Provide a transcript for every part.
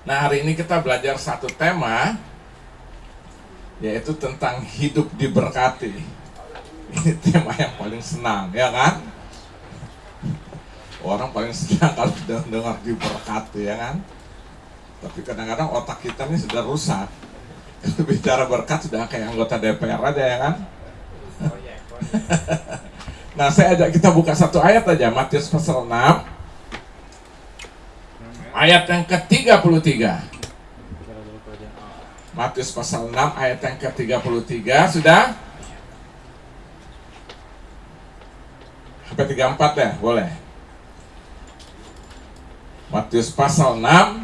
Nah, hari ini kita belajar satu tema, yaitu tentang hidup diberkati. Ini tema yang paling senang, ya kan? Orang paling senang kalau dengar diberkati, ya kan? Tapi kadang-kadang otak kita ini sudah rusak. Kalau bicara berkat sudah kayak anggota DPR aja, ya kan? Nah, saya ajak kita buka satu ayat aja, Matius pasal 6 ayat yang ke-33. Matius pasal 6 ayat yang ke-33. Sudah? Sampai 34 ya? Boleh. Matius pasal 6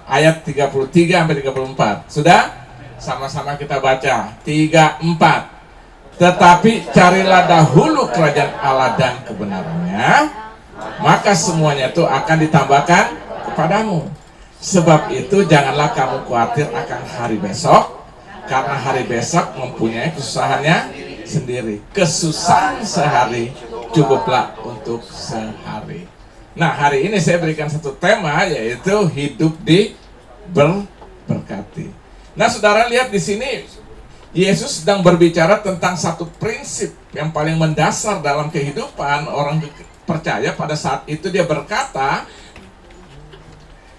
ayat 33 sampai 34. Sudah? Sama-sama kita baca. 34. Tetapi carilah dahulu kerajaan Allah dan kebenarannya, maka semuanya itu akan ditambahkan kepadamu. Sebab itu janganlah kamu khawatir akan hari besok, karena hari besok mempunyai kesusahannya sendiri. Kesusahan sehari cukuplah untuk sehari. Nah, hari ini saya berikan satu tema, yaitu hidup diberkati. Nah, saudara lihat di sini, Yesus sedang berbicara tentang satu prinsip yang paling mendasar dalam kehidupan orang percaya. Pada saat itu dia berkata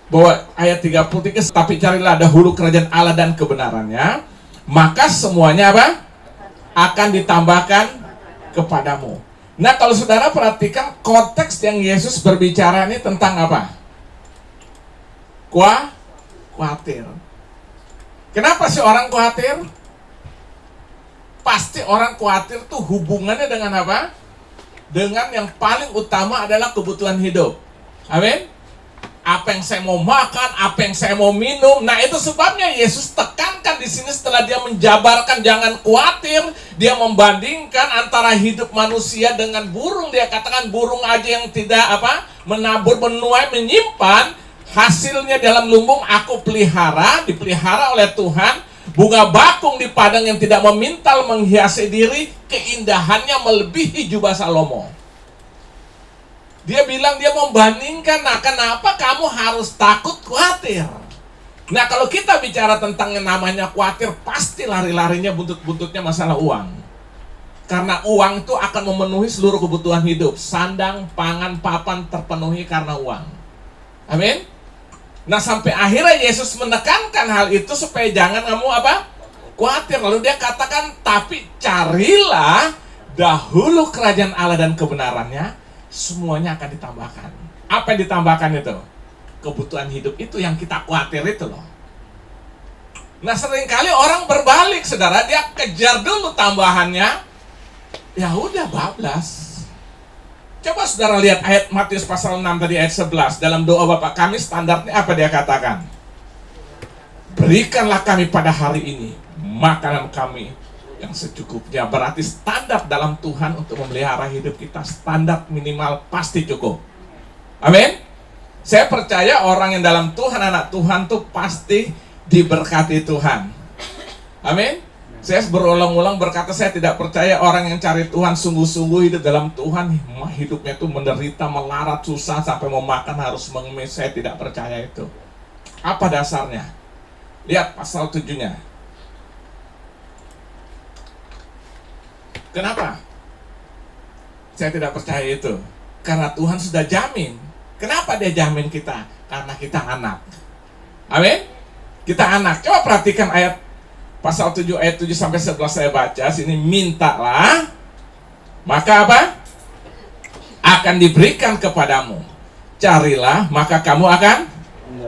bahwa ayat 33, tapi carilah dahulu kerajaan Allah dan kebenarannya, maka semuanya apa? Akan ditambahkan kepadamu. Nah, kalau saudara perhatikan konteks yang Yesus berbicara ini tentang apa? Khawatir. Kenapa sih orang khawatir? Pasti orang khawatir tuh hubungannya dengan apa? Dengan yang paling utama adalah kebutuhan hidup. Amin? Apa yang saya mau makan, apa yang saya mau minum. Nah, itu sebabnya Yesus tekankan di sini setelah dia menjabarkan jangan khawatir, dia membandingkan antara hidup manusia dengan burung. Dia katakan burung aja yang tidak menabur, menuai, menyimpan, hasilnya dalam lumbung aku pelihara, dipelihara oleh Tuhan. Bunga bakung di padang yang tidak memintal menghiasi diri, keindahannya melebihi jubah Salomo. Dia bilang, dia membandingkan, nah kenapa kamu harus takut khawatir? Nah, kalau kita bicara tentang yang namanya khawatir, pasti lari-larinya buntut-buntutnya masalah uang. Karena uang itu akan memenuhi seluruh kebutuhan hidup. Sandang, pangan, papan terpenuhi karena uang. Amin? Nah, sampai akhirnya Yesus menekankan hal itu supaya jangan kamu khawatir. Lalu dia katakan, tapi carilah dahulu kerajaan Allah dan kebenarannya, semuanya akan ditambahkan. Apa yang ditambahkan itu? Kebutuhan hidup itu yang kita khawatir itu loh. Nah, seringkali orang berbalik, saudara, dia kejar dulu tambahannya, ya udah bablas. Coba saudara lihat ayat Matius pasal 6 tadi ayat 11. Dalam doa Bapa kami standarnya apa dia katakan? Berikanlah kami pada hari ini makanan kami yang secukupnya. Berarti standar dalam Tuhan untuk memelihara hidup kita, standar minimal pasti cukup. Amin. Saya percaya orang yang dalam Tuhan, anak Tuhan tuh pasti diberkati Tuhan. Amin. Saya berulang-ulang berkata, saya tidak percaya orang yang cari Tuhan sungguh-sungguh hidup dalam Tuhan, hidupnya itu menderita, melarat, susah, sampai mau makan harus mengemis. Saya tidak percaya itu. Apa dasarnya? Lihat pasal 7-nya. Kenapa? Saya tidak percaya itu. Karena Tuhan sudah jamin. Kenapa dia jamin kita? Karena kita anak. Amin? Kita anak. Coba perhatikan ayat pasal 7 ayat 7 sampai 11 saya baca. Sini, mintalah, maka apa? Akan diberikan kepadamu. Carilah, maka kamu akan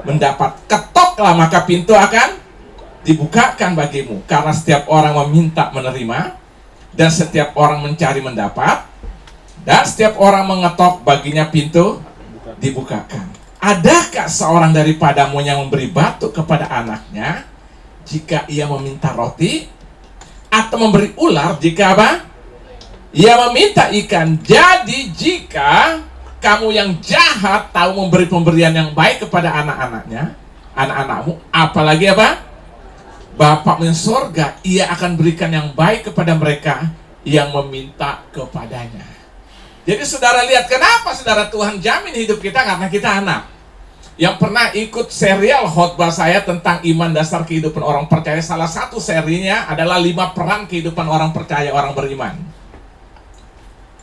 mendapat. Ketoklah, maka pintu akan dibukakan bagimu. Karena setiap orang meminta menerima, dan setiap orang mencari mendapat, dan setiap orang mengetok baginya pintu dibukakan. Adakah seorang daripadamu yang memberi batu kepada anaknya jika ia meminta roti, atau memberi ular jika ia meminta ikan? Jadi jika kamu yang jahat tahu memberi pemberian yang baik kepada anak-anakmu, apalagi Bapakmu yang surga, ia akan berikan yang baik kepada mereka yang meminta kepadanya. Jadi saudara lihat, kenapa saudara Tuhan jamin hidup kita? Karena kita anak. Yang pernah ikut serial khotbah saya tentang iman dasar kehidupan orang percaya, salah satu serinya adalah 5 peran kehidupan orang percaya, orang beriman.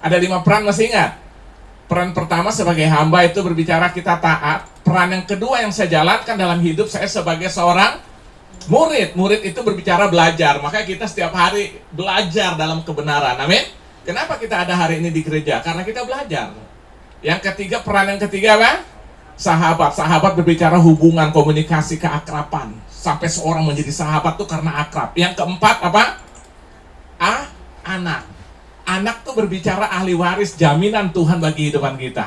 Ada 5 peran, masih ingat? Peran pertama sebagai hamba itu berbicara kita taat. Peran yang kedua yang saya jalankan dalam hidup saya sebagai seorang murid. Murid itu berbicara belajar. Makanya kita setiap hari belajar dalam kebenaran. Amin. Kenapa kita ada hari ini di gereja? Karena kita belajar. Yang ketiga, peran yang ketiga apa? Sahabat. Sahabat berbicara hubungan, komunikasi, keakraban. Sampai seorang menjadi sahabat tuh karena akrab. Yang keempat apa? Anak. Anak tuh berbicara ahli waris, jaminan Tuhan bagi kehidupan kita.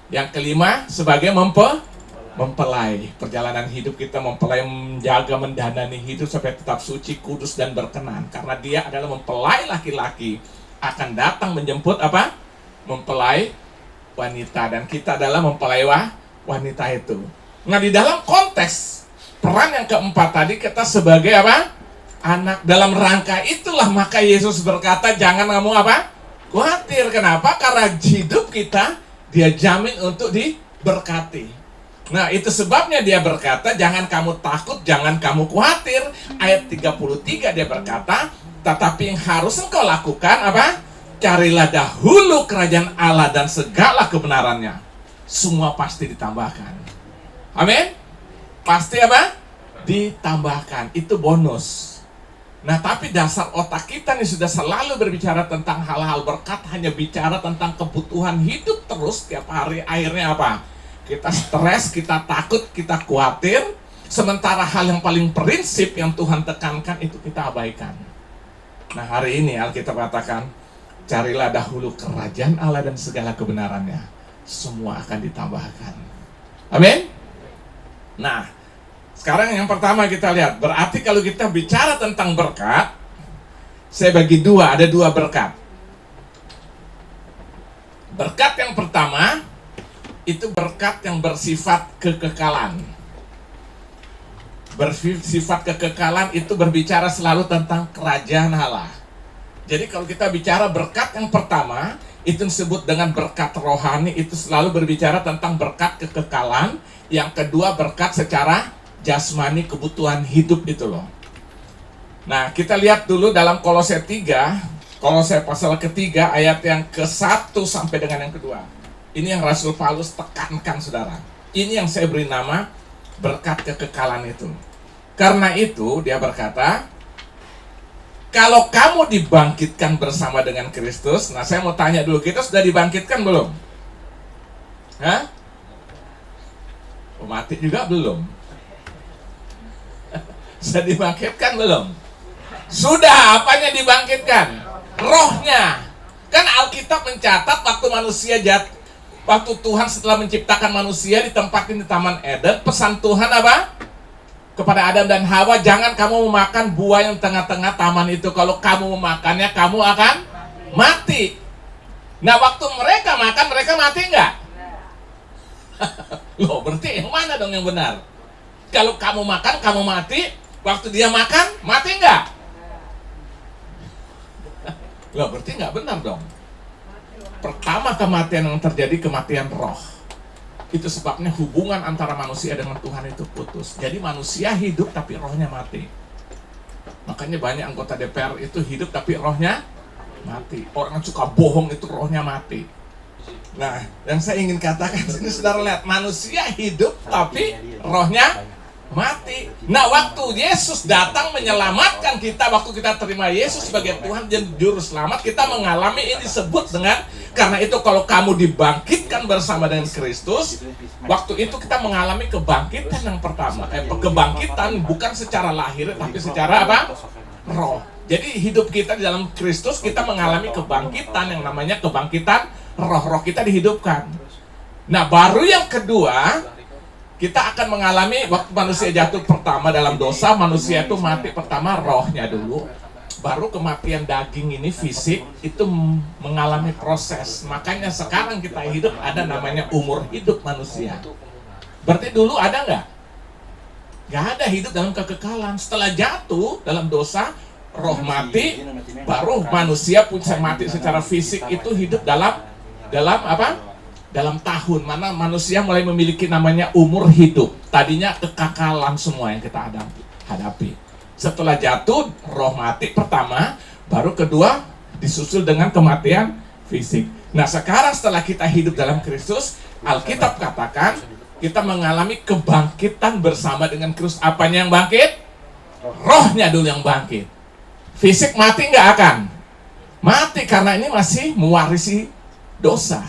Yang kelima, sebagai mempelai. Perjalanan hidup kita mempelai, menjaga, mendanani hidup supaya tetap suci, kudus, dan berkenan. Karena dia adalah mempelai laki-laki, akan datang menjemput apa? Mempelai wanita. Dan kita adalah mempelai wanita itu. Nah, di dalam konteks peran yang keempat tadi, kita sebagai apa? Anak. Dalam rangka itulah maka Yesus berkata, jangan kamu apa? Khawatir. Kenapa? Karena hidup kita dia jamin untuk diberkati. Nah, itu sebabnya dia berkata, jangan kamu takut, jangan kamu khawatir. Ayat 33 dia berkata, tetapi yang harus engkau lakukan apa? Carilah dahulu kerajaan Allah dan segala kebenarannya. Semua pasti ditambahkan. Amin. Pasti apa? Ditambahkan. Itu bonus. Nah, tapi dasar otak kita nih sudah selalu berbicara tentang hal-hal berkat, hanya bicara tentang kebutuhan hidup terus tiap hari. Akhirnya apa? Kita stres, kita takut, kita khawatir. Sementara hal yang paling prinsip yang Tuhan tekankan itu kita abaikan. Nah, hari ini Alkitab katakan, carilah dahulu kerajaan Allah dan segala kebenarannya. Semua akan ditambahkan. Amin. Nah, sekarang yang pertama kita lihat, berarti kalau kita bicara tentang berkat, saya bagi dua, ada 2 berkat. Berkat yang pertama, itu berkat yang bersifat kekekalan. Bersifat kekekalan itu berbicara selalu tentang kerajaan Allah. Jadi kalau kita bicara berkat yang pertama, itu disebut dengan berkat rohani, itu selalu berbicara tentang berkat kekekalan. Yang kedua, berkat secara jasmani, kebutuhan hidup itu loh. Nah, kita lihat dulu dalam Kolose 3, Kolose pasal ketiga ayat yang ke-1 sampai dengan yang kedua. Ini yang Rasul Paulus tekankan, saudara. Ini yang saya beri nama berkat kekekalan itu. Karena itu dia berkata, kalau kamu dibangkitkan bersama dengan Kristus. Nah, saya mau tanya dulu, kita sudah dibangkitkan belum? Hah? Mati juga belum? Sudah dibangkitkan belum? Sudah, apanya dibangkitkan? Rohnya. Kan Alkitab mencatat waktu Tuhan setelah menciptakan manusia ditempatin di Taman Eden, pesan Tuhan apa? Kepada Adam dan Hawa, jangan kamu memakan buah yang tengah-tengah taman itu. Kalau kamu memakannya, kamu akan mati. Nah, waktu mereka makan, mereka mati enggak? Loh, berarti yang mana dong yang benar? Kalau kamu makan, kamu mati. Waktu dia makan, mati enggak? Loh, berarti enggak benar dong. Pertama kematian yang terjadi, kematian roh. Itu sebabnya hubungan antara manusia dengan Tuhan itu putus. Jadi manusia hidup tapi rohnya mati. Makanya banyak anggota DPR itu hidup tapi rohnya mati. Orang yang suka bohong itu rohnya mati. Nah, yang saya ingin katakan sini, saudara lihat, manusia hidup tapi rohnya mati. Nah, waktu Yesus datang menyelamatkan kita, waktu kita terima Yesus sebagai Tuhan dan Juru Selamat, kita mengalami ini disebut dengan, karena itu kalau kamu dibangkitkan bersama dengan Kristus, waktu itu kita mengalami kebangkitan yang pertama. Kebangkitan bukan secara lahir, tapi secara apa? Roh. Jadi hidup kita di dalam Kristus, kita mengalami kebangkitan yang namanya kebangkitan roh-roh kita dihidupkan. Nah, baru yang kedua, kita akan mengalami waktu manusia jatuh pertama dalam dosa, manusia itu mati pertama rohnya dulu. Baru kematian daging ini fisik itu mengalami proses. Makanya sekarang kita hidup ada namanya umur hidup manusia. Berarti dulu ada nggak? Nggak ada hidup dalam kekekalan. Setelah jatuh dalam dosa, roh mati, baru manusia punya mati secara fisik itu hidup dalam apa? dalam tahun mana manusia mulai memiliki namanya umur hidup. Tadinya kekekalan semua yang kita hadapi. Setelah jatuh, roh mati pertama, baru kedua disusul dengan kematian fisik. Nah sekarang setelah kita hidup dalam Kristus, Alkitab katakan kita mengalami kebangkitan bersama dengan Kristus. Apanya yang bangkit? Rohnya dulu yang bangkit. Fisik mati nggak akan mati karena ini masih mewarisi dosa.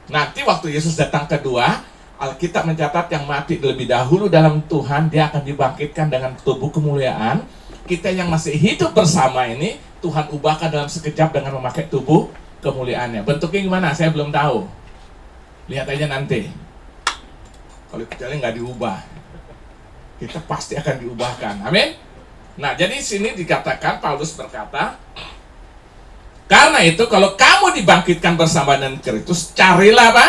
Nanti waktu Yesus datang kedua, Alkitab mencatat yang mati lebih dahulu dalam Tuhan, dia akan dibangkitkan dengan tubuh kemuliaan. Kita yang masih hidup bersama ini, Tuhan ubahkan dalam sekejap dengan memakai tubuh kemuliaannya. Bentuknya gimana? Saya belum tahu. Lihat aja nanti. Kalau kecuali nggak diubah, kita pasti akan diubahkan. Amin. Nah, jadi sini dikatakan, Paulus berkata, karena itu kalau kamu dibangkitkan bersama dengan Kristus, carilah apa?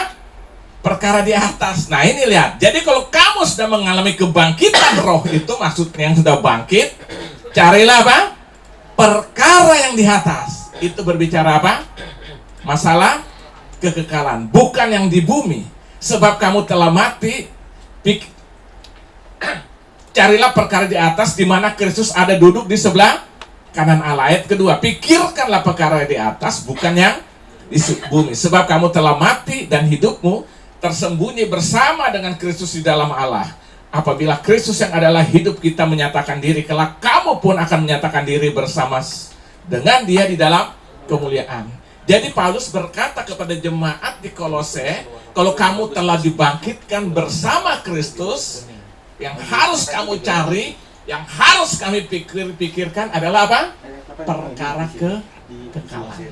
Perkara di atas. Nah ini lihat, jadi kalau kamu sudah mengalami kebangkitan roh itu, maksudnya yang sudah bangkit, carilah apa? Perkara yang di atas. Itu berbicara apa? Masalah kekekalan, bukan yang di bumi. Sebab kamu telah mati, carilah perkara di atas, di mana Kristus ada duduk di sebelah kanan Allah. Ayat kedua, pikirkanlah perkara di atas, bukan yang di bumi. Sebab kamu telah mati dan hidupmu tersembunyi bersama dengan Kristus di dalam Allah. Apabila Kristus yang adalah hidup kita menyatakan diri, kelak kamu pun akan menyatakan diri bersama dengan dia di dalam kemuliaan. Jadi Paulus berkata kepada jemaat di Kolose, kalau kamu telah dibangkitkan bersama Kristus, yang harus kamu cari, yang harus kami pikirkan adalah apa? Perkara kekekalan.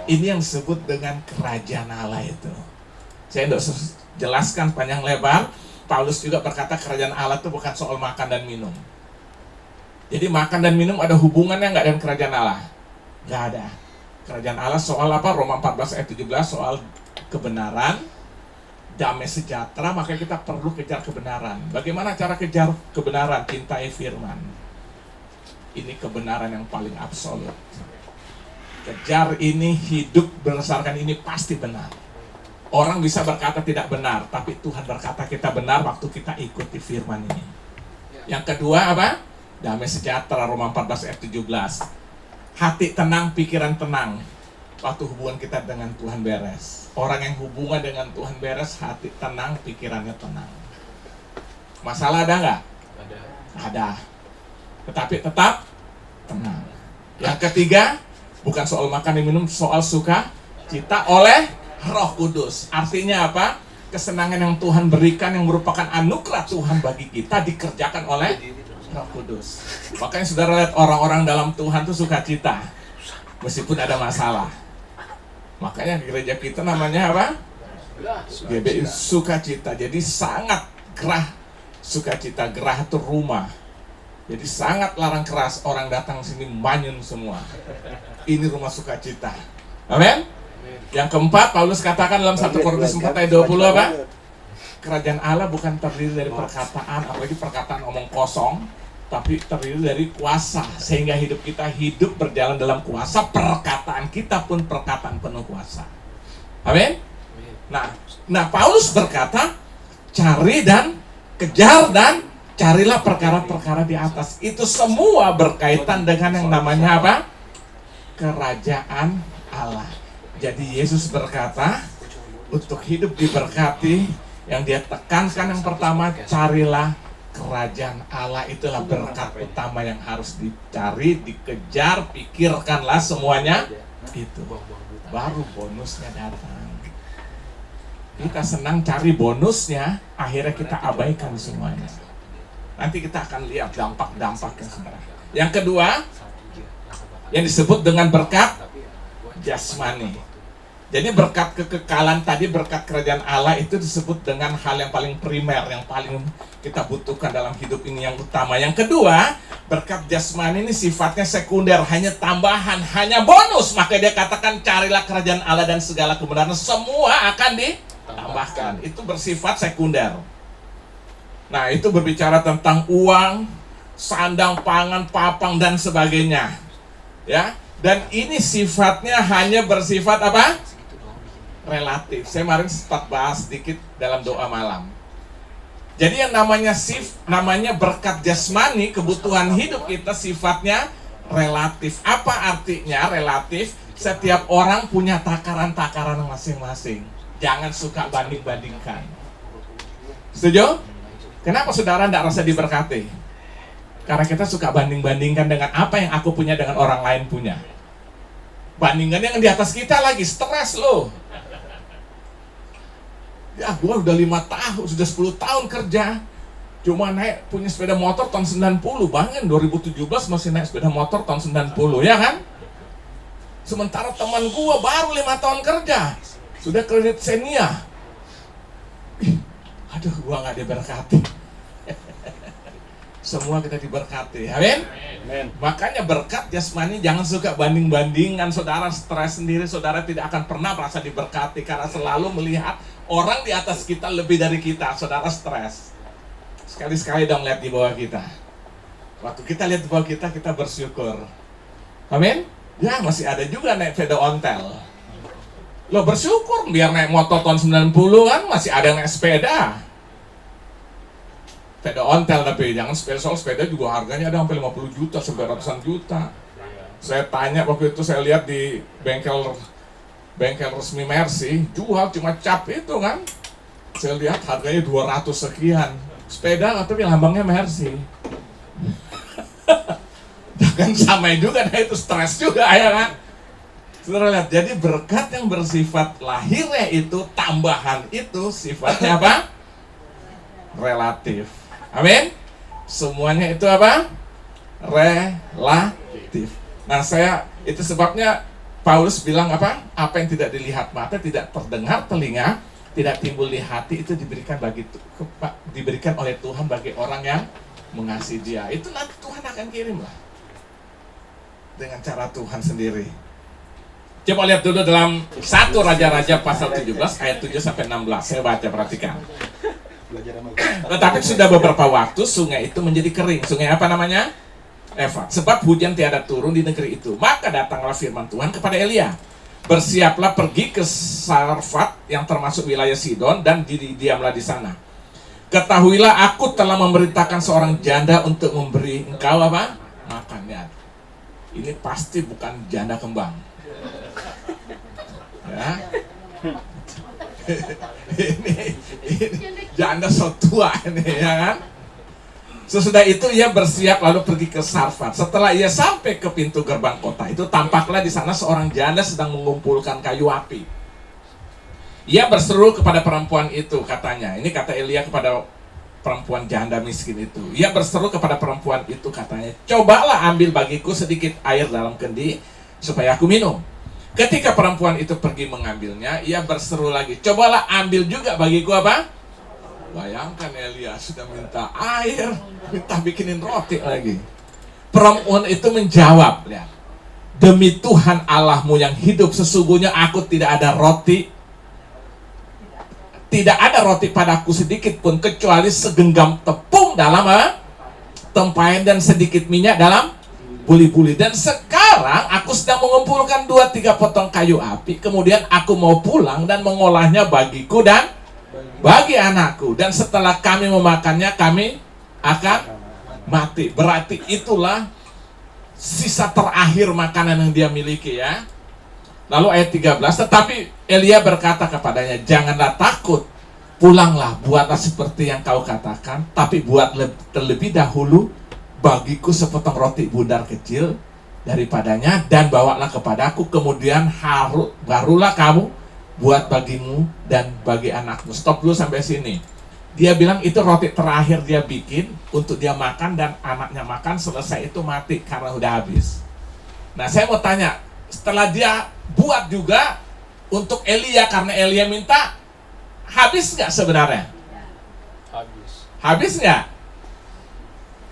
Ini yang disebut dengan kerajaan Allah itu. Saya tidak jelaskan panjang lebar. Paulus juga berkata kerajaan Allah itu bukan soal makan dan minum. Jadi makan dan minum ada hubungannya nggak dengan kerajaan Allah? Nggak ada. Kerajaan Allah soal apa? Roma 14 ayat 17 soal kebenaran, damai sejahtera, maka kita perlu kejar kebenaran. Bagaimana cara kejar kebenaran? Cintai firman. Ini kebenaran yang paling absolut. Kejar ini, hidup berdasarkan ini pasti benar. Orang bisa berkata tidak benar, tapi Tuhan berkata kita benar waktu kita ikuti firman ini. Yang kedua apa? Damai sejahtera, Roma 14 ayat 17. Hati tenang, pikiran tenang. Waktu hubungan kita dengan Tuhan beres. Orang yang hubungan dengan Tuhan beres, hati tenang, pikirannya tenang. Masalah ada nggak? Ada. Tetapi tetap tenang. Yang ketiga, bukan soal makan dan minum, soal sukacita oleh Roh Kudus. Artinya apa? Kesenangan yang Tuhan berikan yang merupakan anugerah Tuhan bagi kita dikerjakan oleh Roh Kudus. Makanya saudara lihat orang-orang dalam Tuhan itu sukacita meskipun ada masalah. Makanya gereja kita namanya apa? GBI Sukacita. Jadi sangat gerah sukacita. Gerah itu rumah. Jadi sangat larang keras orang datang sini manyun semua. Ini rumah sukacita. Amin. Yang keempat, Paulus katakan dalam 1 Korintus 4 ayat 20 apa? Kerajaan Allah bukan terdiri dari perkataan, apalagi perkataan omong kosong, tapi terdiri dari kuasa, sehingga hidup kita hidup berjalan dalam kuasa. Perkataan kita pun perkataan penuh kuasa. Amin. Nah Paulus berkata, cari dan kejar dan carilah perkara-perkara di atas. Itu semua berkaitan dengan yang namanya apa? Kerajaan Allah. Jadi Yesus berkata, untuk hidup diberkati, yang dia tekankan yang pertama, carilah kerajaan Allah. Itulah berkat utama yang harus dicari, dikejar, pikirkanlah semuanya. Itu baru bonusnya datang. Kita senang cari bonusnya, akhirnya kita abaikan semuanya. Nanti kita akan lihat dampak-dampaknya sebenarnya. Yang kedua, yang disebut dengan berkat jasmani. Jadi berkat kekekalan tadi, berkat kerajaan Allah itu disebut dengan hal yang paling primer, yang paling kita butuhkan dalam hidup ini, yang utama. Yang kedua, berkat jasmani ini sifatnya sekunder, hanya tambahan, hanya bonus. Maka dia katakan carilah kerajaan Allah dan segala kebenaran semua akan ditambahkan. Itu bersifat sekunder. Nah, itu berbicara tentang uang, sandang, pangan, papang dan sebagainya. Ya, dan ini sifatnya hanya bersifat apa? relatif. Saya kemarin sempat bahas sedikit dalam doa malam. Jadi yang namanya berkat jasmani, kebutuhan hidup kita sifatnya relatif. Apa artinya relatif? Setiap orang punya takaran-takaran masing-masing. Jangan suka banding-bandingkan. Setuju? Kenapa saudara tidak rasa diberkati? Karena kita suka banding-bandingkan dengan apa yang aku punya dengan orang lain punya. Bandingkan yang di atas kita lagi, stres loh. Ya gue udah 5 tahun, sudah 10 tahun kerja, cuma naik punya sepeda motor tahun 90. Bayangin 2017 masih naik sepeda motor tahun 90, ya kan? Sementara teman gue baru 5 tahun kerja, sudah kredit senia. Aduh, gue gak diberkati. Semua kita diberkati, amin? Makanya berkat jasmani jangan suka banding-bandingan. Saudara stres sendiri, saudara tidak akan pernah merasa diberkati karena selalu melihat orang di atas kita lebih dari kita. Saudara stres. Sekali-sekali dong lihat di bawah kita. Waktu kita lihat di bawah kita, kita bersyukur. Amin? Ya masih ada juga naik sepeda ontel. Lo bersyukur biar naik motor tahun 90 kan masih ada yang naik sepeda. Sepeda ontel tapi jangan sepeda juga harganya ada sampai 50 juta sampai ratusan juta. Saya tanya waktu itu, saya lihat di bengkel resmi Mercy jual cuma cap itu kan. Saya lihat harganya 200 sekian. Sepeda tapi lambangnya Mercy. Jangan samai juga, nah itu stres juga ya kan. Saudara lihat, jadi berkat yang bersifat lahirnya itu, tambahan itu sifatnya apa? Relatif. Amin. Semuanya itu apa? Relatif. Nah itu sebabnya Paulus bilang apa? Apa yang tidak dilihat mata, tidak terdengar telinga, tidak timbul di hati, itu diberikan oleh Tuhan bagi orang yang mengasihi Dia. Itu nanti Tuhan akan kirim lah dengan cara Tuhan sendiri. Coba lihat dulu dalam 1 Raja-Raja pasal 17 ayat 7 sampai 16. Saya baca, perhatikan. Tetapi sudah beberapa waktu sungai itu menjadi kering. Sungai apa namanya? Efrat. Sebab hujan tiada turun di negeri itu. Maka datanglah firman Tuhan kepada Elia. Bersiaplah pergi ke Sarfat yang termasuk wilayah Sidon dan diamlah di sana. Ketahuilah aku telah memerintahkan seorang janda untuk memberi engkau apa? Makan. Ya. Ini pasti bukan janda kembang. Ya. ini janda so tua ini ya kan. Sesudah itu ia bersiap lalu pergi ke Sarfat. Setelah ia sampai ke pintu gerbang kota itu, tampaklah di sana seorang janda sedang mengumpulkan kayu api. Ia berseru kepada perempuan itu, katanya, ini kata Elia kepada perempuan janda miskin itu. Ia berseru kepada perempuan itu, katanya, cobalah ambil bagiku sedikit air dalam kendi supaya aku minum. Ketika perempuan itu pergi mengambilnya, ia berseru lagi, cobalah ambil juga bagiku apa? Bayangkan Elia sudah minta air, minta bikinin roti lagi. Perempuan itu menjawab, lihat, demi Tuhan Allahmu yang hidup, sesungguhnya aku tidak ada roti padaku sedikit pun kecuali segenggam tepung dalam tempayan dan sedikit minyak dalam buli-buli. Dan sekarang aku sedang mengumpulkan 2-3 potong kayu api. Kemudian aku mau pulang dan mengolahnya bagiku dan bagi anakku. Dan setelah kami memakannya, kami akan mati. Berarti itulah sisa terakhir makanan yang dia miliki ya. Lalu ayat 13, tetapi Elia berkata kepadanya, janganlah takut, pulanglah, buatlah seperti yang kau katakan, tapi buat terlebih dahulu bagiku sepotong roti bundar kecil daripadanya dan bawalah kepadaku, kemudian barulah kamu buat bagimu dan bagi anakmu. Stop dulu sampai sini. Dia bilang itu roti terakhir dia bikin untuk dia makan dan anaknya makan, selesai itu mati karena udah habis. Nah saya mau tanya, setelah dia buat juga untuk Elia karena Elia minta, habis nggak sebenarnya? Habis nggak?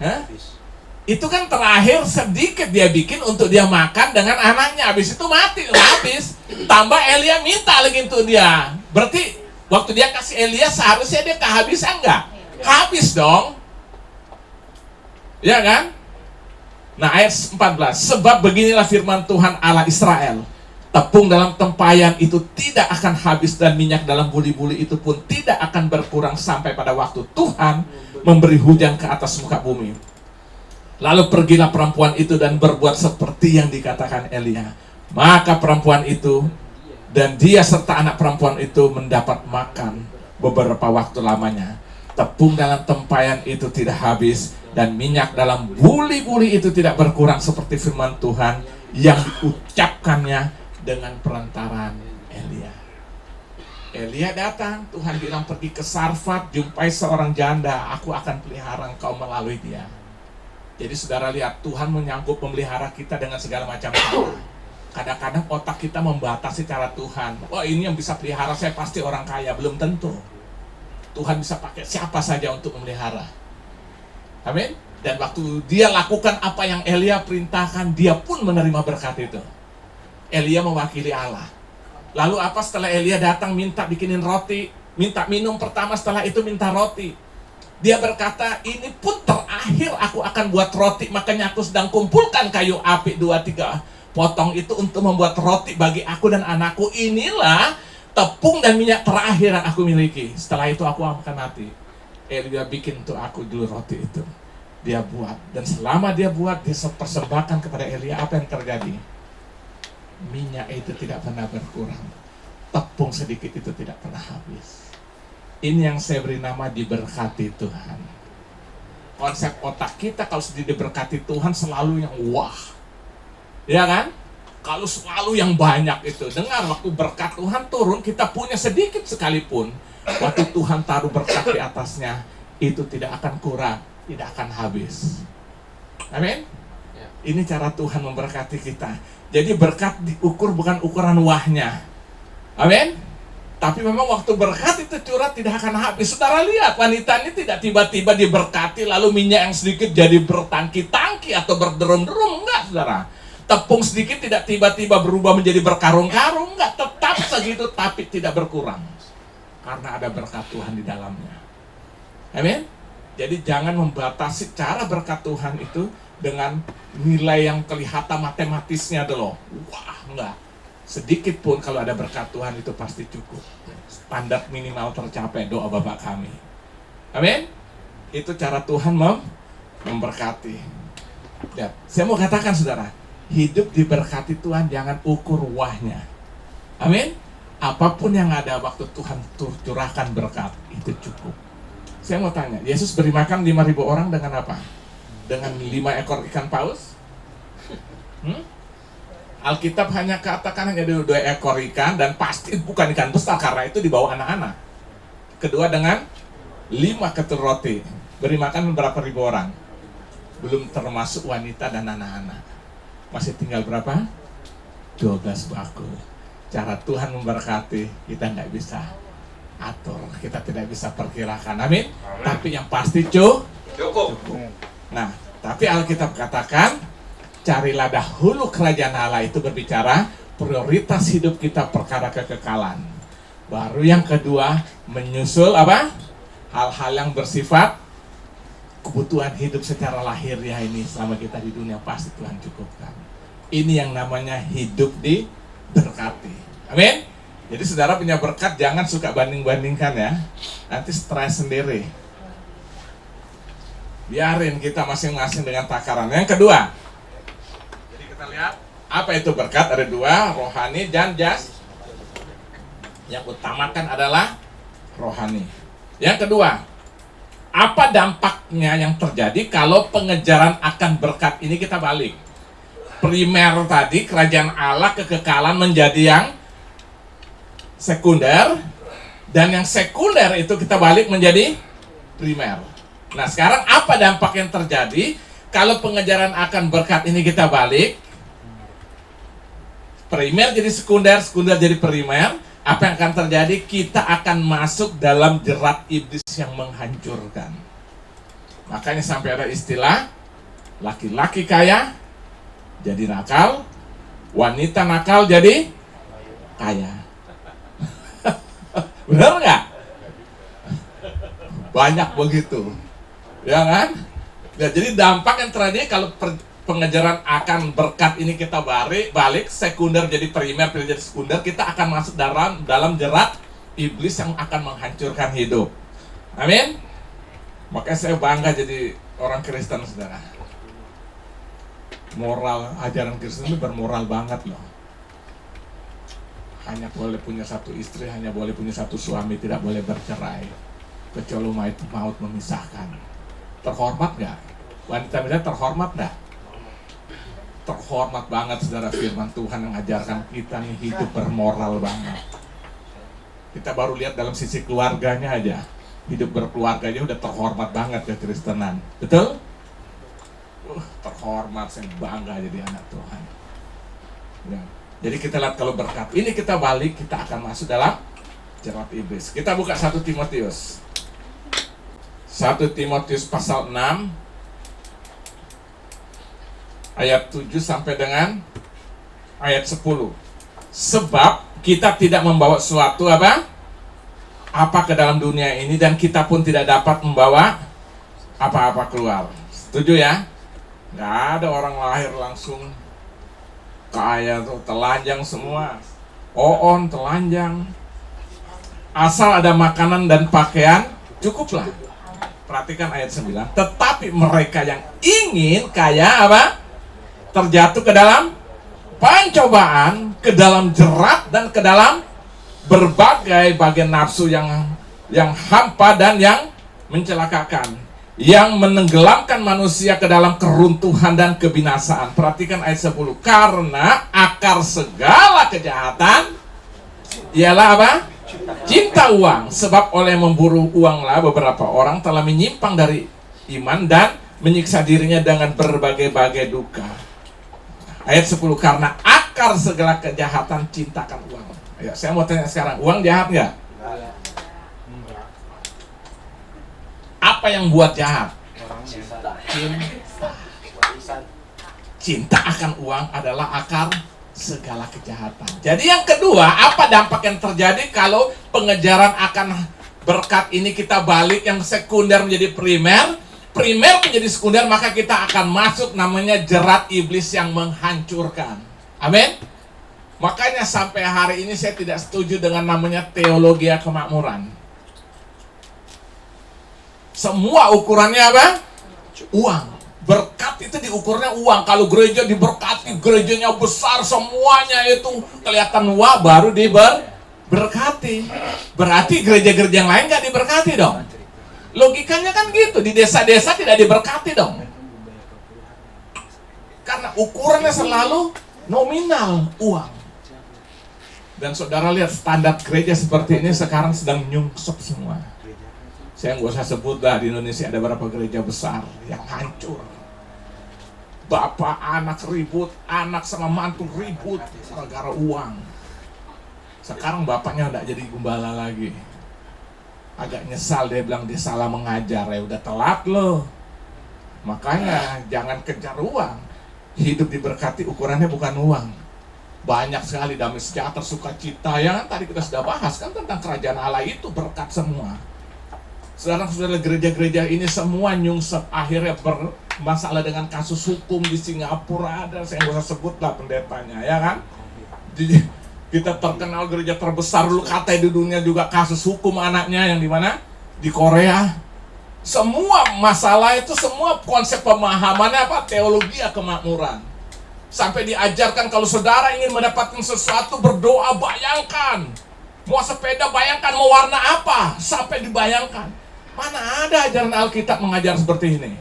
Habis. Itu kan terakhir sedikit dia bikin untuk dia makan dengan anaknya, habis itu mati, habis. Tambah Elia minta lagi untuk dia. Berarti waktu dia kasih Elia seharusnya dia kehabisan nggak? Habis dong. Ya kan? Nah ayat 14, sebab beginilah firman Tuhan Allah Israel, Tepung dalam tempayan itu tidak akan habis dan minyak dalam buli-buli itu pun tidak akan berkurang sampai pada waktu Tuhan memberi hujan ke atas muka bumi. Lalu pergilah perempuan itu dan berbuat seperti yang dikatakan Elia. Maka perempuan itu dan dia serta anak perempuan itu mendapat makan beberapa waktu lamanya. Tepung dalam tempayan itu tidak habis dan minyak dalam buli-buli itu tidak berkurang seperti firman Tuhan yang diucapkannya dengan perantaran Elia. Elia datang, Tuhan bilang pergi ke Sarfat, jumpai seorang janda, aku akan pelihara engkau melalui dia. Jadi saudara lihat, Tuhan menyanggup memelihara kita dengan segala macam cara. Kadang-kadang otak kita membatasi cara Tuhan. Oh, ini yang bisa pelihara saya pasti orang kaya, belum tentu. Tuhan bisa pakai siapa saja untuk memelihara. Amin. Dan waktu dia lakukan apa yang Elia perintahkan, dia pun menerima berkat itu. Elia mewakili Allah. Lalu apa setelah Elia datang minta bikinin roti, minta minum pertama, setelah itu minta roti. Dia berkata, ini pun terakhir aku akan buat roti, makanya aku sedang kumpulkan kayu api 2-3 potong itu untuk membuat roti bagi aku dan anakku. Inilah tepung dan minyak terakhir yang aku miliki. Setelah itu aku akan mati. Elia bikin untuk aku dulu roti itu. Dia buat, dan selama dia buat, dia persembahkan kepada Elia. Apa yang terjadi? Minyak itu tidak pernah berkurang, tepung sedikit itu tidak pernah habis. Ini yang saya beri nama diberkati Tuhan. Konsep otak kita kalau sudah diberkati Tuhan selalu yang wah, ya kan? Kalau selalu yang banyak itu. Dengar, waktu berkat Tuhan turun, kita punya sedikit sekalipun, waktu Tuhan taruh berkat di atasnya, itu tidak akan kurang, tidak akan habis. Amin. Ini cara Tuhan memberkati kita. Jadi berkat diukur bukan ukuran wahnya. Amin. Tapi memang waktu berkat itu curah tidak akan habis. Saudara lihat, wanita ini tidak tiba-tiba diberkati lalu minyak yang sedikit jadi bertangki-tangki atau berderum-derum. Enggak, saudara. Tepung sedikit tidak tiba-tiba berubah menjadi berkarung-karung. Enggak, tetap segitu tapi tidak berkurang. Karena ada berkat Tuhan di dalamnya. Amin. Jadi jangan membatasi cara berkat Tuhan itu dengan nilai yang kelihatan matematisnya dulu. Wah, enggak. Sedikit pun kalau ada berkat Tuhan itu pasti cukup. Standar minimal tercapai, doa Bapa kami. Amin. Itu cara Tuhan memberkati. Ya, saya mau katakan saudara, hidup diberkati Tuhan jangan ukur wahnya. Amin. Apapun yang ada waktu Tuhan curahkan berkat, itu cukup. Saya mau tanya, Yesus beri makan 5.000 orang dengan apa? Dengan 5 ekor ikan paus? Alkitab hanya katakan hanya 2 ekor ikan, dan pasti bukan ikan besar karena itu dibawa anak-anak. Kedua dengan 5 ketur roti. Beri makan berapa ribu orang? Belum termasuk wanita dan anak-anak. Masih tinggal berapa? 12 bakul. Cara Tuhan memberkati kita nggak bisa atur, kita tidak bisa perkirakan. Amin. Tapi yang pasti cukup. Nah, tapi Alkitab katakan, carilah dahulu kerajaan Allah, itu berbicara prioritas hidup kita perkara kekekalan. Baru yang kedua menyusul apa? Hal-hal yang bersifat kebutuhan hidup secara lahiriah ini selama kita di dunia pasti Tuhan cukupkan. Ini yang namanya hidup diberkati. Amin. Jadi saudara punya berkat jangan suka banding-bandingkan ya. Nanti stres sendiri. Biarin kita masing-masing dengan takaran. Yang kedua, jadi kita lihat apa itu berkat. Ada 2, rohani dan jas. Yang utamakan adalah rohani. Yang kedua, apa dampaknya yang terjadi kalau pengejaran akan berkat ini kita balik? Primer tadi, kerajaan Allah, kekekalan menjadi yang sekunder, dan yang sekunder itu kita balik menjadi primer. Nah, sekarang apa dampak yang terjadi kalau pengejaran akan berkat ini kita balik? Primer jadi sekunder, sekunder jadi primer. Apa yang akan terjadi? Kita akan masuk dalam jerat iblis yang menghancurkan. Makanya sampai ada istilah laki-laki kaya jadi nakal, wanita nakal jadi kaya. Benar nggak? Banyak begitu. Ya kan? Nah, jadi dampak yang terjadi kalau pengejaran akan berkat ini kita balik sekunder jadi primer, primer jadi sekunder, kita akan masuk dalam jerat iblis yang akan menghancurkan hidup. Amin. Makanya saya bangga jadi orang Kristen, saudara. Moral, ajaran Kristen itu bermoral banget loh. Hanya boleh punya satu istri, hanya boleh punya satu suami, tidak boleh bercerai. Kecuali maut memisahkan. Terhormat gak? Wanita-wanita terhormat gak? Terhormat banget, saudara. Firman Tuhan yang ajarkan kita nih hidup bermoral banget. Kita baru lihat dalam sisi keluarganya aja. Hidup berkeluarganya udah terhormat banget ke Kristenan. Betul? Terhormat, saya bangga jadi anak Tuhan. Ya. Jadi kita lihat kalau berkat ini kita balik, kita akan masuk dalam jerat iblis. Kita buka 1 Timotius. 1 Timotius pasal 6 ayat 7 sampai dengan ayat 10. Sebab kita tidak membawa sesuatu apa ke dalam dunia ini, dan kita pun tidak dapat membawa apa-apa keluar. Setuju ya? Gak ada orang lahir langsung kaya tuh, telanjang semua. Oon telanjang. Asal ada makanan dan pakaian, cukuplah. Perhatikan ayat 9. Tetapi mereka yang ingin kaya terjatuh ke dalam pencobaan, ke dalam jerat, dan ke dalam berbagai bagian nafsu yang hampa dan yang mencelakakan, yang menenggelamkan manusia ke dalam keruntuhan dan kebinasaan. Perhatikan ayat 10. Karena akar segala kejahatan ialah cinta uang. Sebab oleh memburu uanglah beberapa orang telah menyimpang dari iman dan menyiksa dirinya dengan berbagai-bagai duka. Ayat 10. Karena akar segala kejahatan cintakan uang. Ya, saya mau tanya sekarang, uang jahat nggak? Apa yang buat jahat? Cinta akan uang adalah akar segala kejahatan. Jadi yang kedua, apa dampak yang terjadi kalau pengejaran akan berkat ini kita balik, yang sekunder menjadi primer, primer menjadi sekunder, maka kita akan masuk namanya jerat iblis yang menghancurkan. Amin. Makanya sampai hari ini saya tidak setuju dengan namanya teologi kemakmuran. Semua ukurannya uang. Berkat itu diukurnya uang. Kalau gereja diberkati, gerejanya besar, semuanya itu kelihatan wah, baru diberkati. Berarti gereja-gereja yang lain gak diberkati dong. Logikanya kan gitu. Di desa-desa tidak diberkati dong. Karena ukurannya selalu nominal, uang. Dan saudara lihat standar gereja seperti ini sekarang sedang nyungsep semua. Saya nggak usah sebut lah, di Indonesia ada beberapa gereja besar yang hancur. Bapak anak ribut, anak sama mantu ribut gara-gara uang. Sekarang bapaknya udah jadi gembala lagi. Agak nyesal, dia bilang dia salah mengajar. Ya udah telat loh. Makanya jangan kejar uang. Hidup diberkati ukurannya bukan uang. Banyak sekali damai sejahtera, sukacita, ya kan tadi kita sudah bahas kan tentang kerajaan Allah itu berkat semua. Sekarang sudah gereja-gereja ini semua nyungsep, akhirnya bermasalah dengan kasus hukum di Singapura ada, saya nggak usah sebut lah pendetanya, ya kan. Jadi, kita terkenal gereja terbesar dulu katanya di dunia juga kasus hukum anaknya yang di mana? Di Korea. Semua masalah itu semua konsep pemahamannya teologi kemakmuran. Sampai diajarkan kalau saudara ingin mendapatkan sesuatu, berdoa, bayangkan. Mau sepeda, bayangkan. Mau warna apa? Sampai dibayangkan. Mana ada ajaran Alkitab mengajar seperti ini?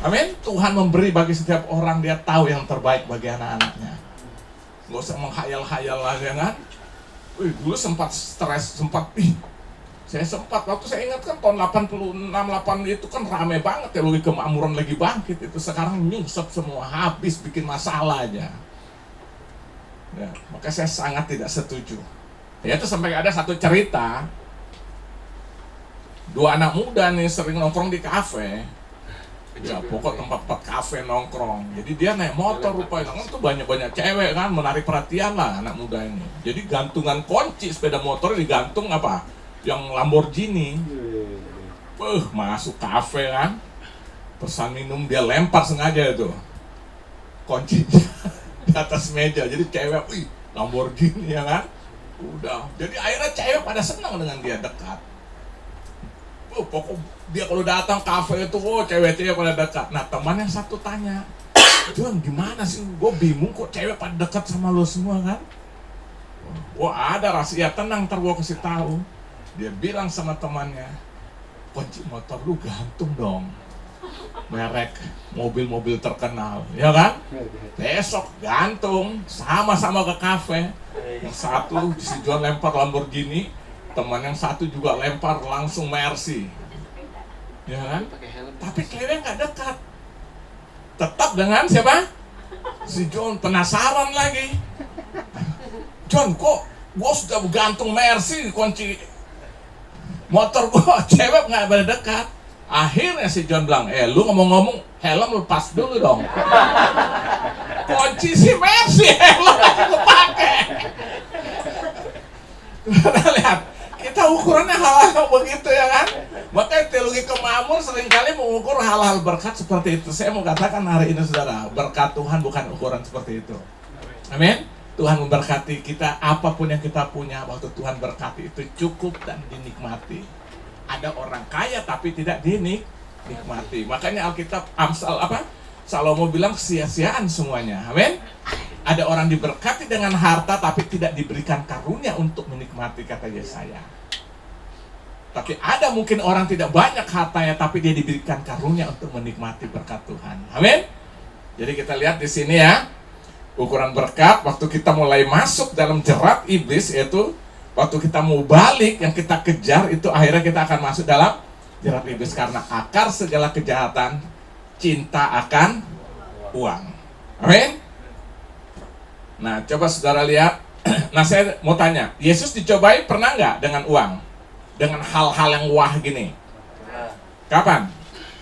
Amin. Tuhan memberi bagi setiap orang, dia tahu yang terbaik bagi anak-anaknya. Gak usah menghayal-hayal lah, ya kan? Dulu sempat stres, saya sempat, waktu saya ingat kan tahun 86, 8 itu kan rame banget teologi kemakmuran lagi bangkit. Itu sekarang nyungsep semua, habis bikin masalah aja. Ya, maka saya sangat tidak setuju. Ya itu sampai ada satu cerita, 2 anak muda nih sering nongkrong di kafe. Ya pokok tempat kafe nongkrong. Jadi dia naik motor rupanya, kan tuh banyak-banyak cewek kan, menarik perhatian lah anak muda ini. Jadi gantungan kunci sepeda motor digantung yang Lamborghini. Masuk kafe kan. pesan minum dia lempar sengaja itu kuncinya di atas meja. Jadi cewek, wih, Lamborghini ya kan, udah. Jadi akhirnya cewek pada senang dengan dia dekat. Pokok dia kalau datang kafe itu, cewek-cewek pada dekat. Nah teman yang satu tanya, John gimana sih, gue bingung kok cewek pada dekat sama lo semua kan. Wah ada rahasia, tenang, ntar gue kasih tahu. Dia bilang sama temannya, kunci motor lu gantung dong, merek mobil-mobil terkenal, ya kan? Besok gantung, sama-sama ke kafe. Yang satu si John lempar Lamborghini, teman yang satu juga lempar langsung Mercy, ya kan? Tapi cewek nggak dekat, tetap dengan siapa? Si John. Penasaran lagi, John kok gue sudah gantung Mercy kunci motor gue, cewek nggak pada dekat. Akhirnya si John bilang, lu ngomong-ngomong helm lepas dulu dong. Kunci si Mercy, helm lu pakai. Kita lihat, kita ukurannya hal-hal begitu ya kan. Makanya teologi kemakmur seringkali mengukur hal-hal berkat seperti itu. Saya mau katakan hari ini saudara, berkat Tuhan bukan ukuran seperti itu. Amin. Tuhan memberkati kita, apapun yang kita punya waktu Tuhan berkati itu cukup dan dinikmati. Ada orang kaya tapi tidak dinikmati. Makanya Alkitab Salomo bilang sia-siaan semuanya. Amin. Ada orang diberkati dengan harta tapi tidak diberikan karunia untuk menikmati, kata Yesaya. Tapi ada mungkin orang tidak banyak hartanya tapi dia diberikan karunia untuk menikmati berkat Tuhan. Amin. Jadi kita lihat di sini ya, ukuran berkat waktu kita mulai masuk dalam jerat iblis, yaitu waktu kita mau balik yang kita kejar itu akhirnya kita akan masuk dalam jerat iblis. Karena akar segala kejahatan cinta akan uang. Amin. Nah coba saudara lihat. Nah saya mau tanya, Yesus dicobai pernah nggak dengan uang? Dengan hal-hal yang wah gini? Kapan?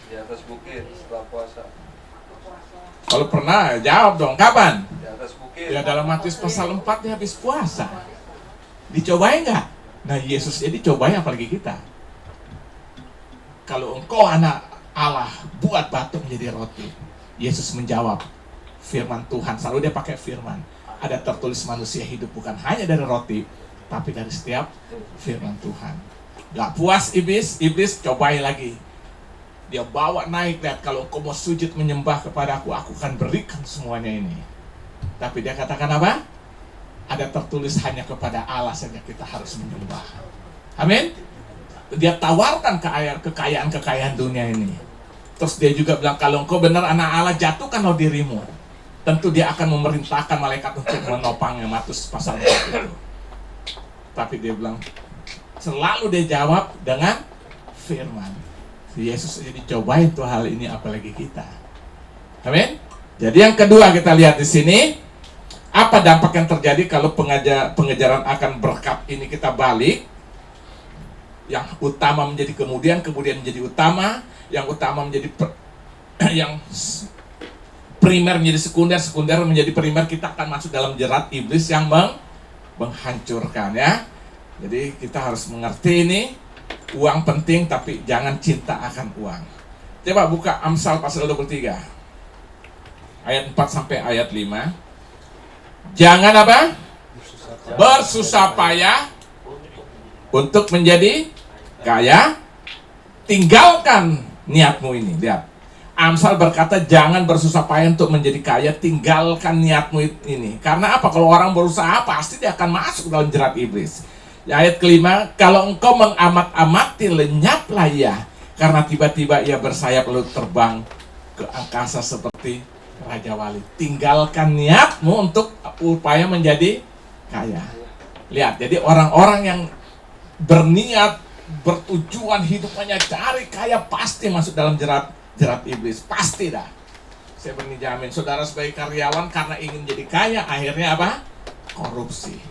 Di atas bukit setelah puasa. Kalau pernah jawab dong, kapan? Di atas bukit. Ya dalam Matius pasal 4 dia habis puasa. Dicobai nggak? Nah Yesus jadi cobai apalagi kita. Kalau engkau anak Allah, buat batu menjadi roti. Yesus menjawab, firman Tuhan, selalu dia pakai firman. Ada tertulis manusia hidup bukan hanya dari roti, tapi dari setiap firman Tuhan. Gak puas iblis cobai lagi. Dia bawa naik, lihat kalau engkau mau sujud menyembah kepadaku, aku akan berikan semuanya ini. Tapi dia katakan apa? Ada tertulis hanya kepada Allah saja kita harus menyembah. Amin. Dia tawarkan kekayaan dunia ini. Terus dia juga bilang, kalau engkau benar anak Allah, jatuhkanlah dirimu. Tentu dia akan memerintahkan malaikat untuk menopangnya. Matius pasal 4 itu. Tapi dia bilang, selalu dia jawab dengan firman. Yesus jadi cobain tuh hal ini apalagi kita. Amin. Jadi yang kedua kita lihat di sini, apa dampak yang terjadi kalau pengejaran akan berkat ini kita balik? Yang utama menjadi kemudian menjadi utama, yang utama menjadi yang primer menjadi sekunder menjadi primer. Kita akan masuk dalam jerat iblis yang menghancurkan ya. Jadi kita harus mengerti ini, uang penting tapi jangan cinta akan uang. Coba buka Amsal pasal 23 ayat 4 sampai ayat 5. Jangan apa? Bersusah payah untuk menjadi kaya. Tinggalkan niatmu ini. Lihat, Amsal berkata jangan bersusah payah untuk menjadi kaya, tinggalkan niatmu ini. Karena apa? Kalau orang berusaha pasti dia akan masuk dalam jerat iblis. Ayat kelima, kalau engkau mengamat-amati lenyaplah ia, karena tiba-tiba ia bersayap lalu terbang ke angkasa seperti Raja Wali. Tinggalkan niatmu untuk upaya menjadi kaya. Lihat, jadi orang-orang yang berniat, bertujuan hidupnya cari kaya pasti masuk dalam jerat iblis. Pasti dah. Saya berani jamin, saudara sebagai karyawan karena ingin jadi kaya, akhirnya apa? Korupsi.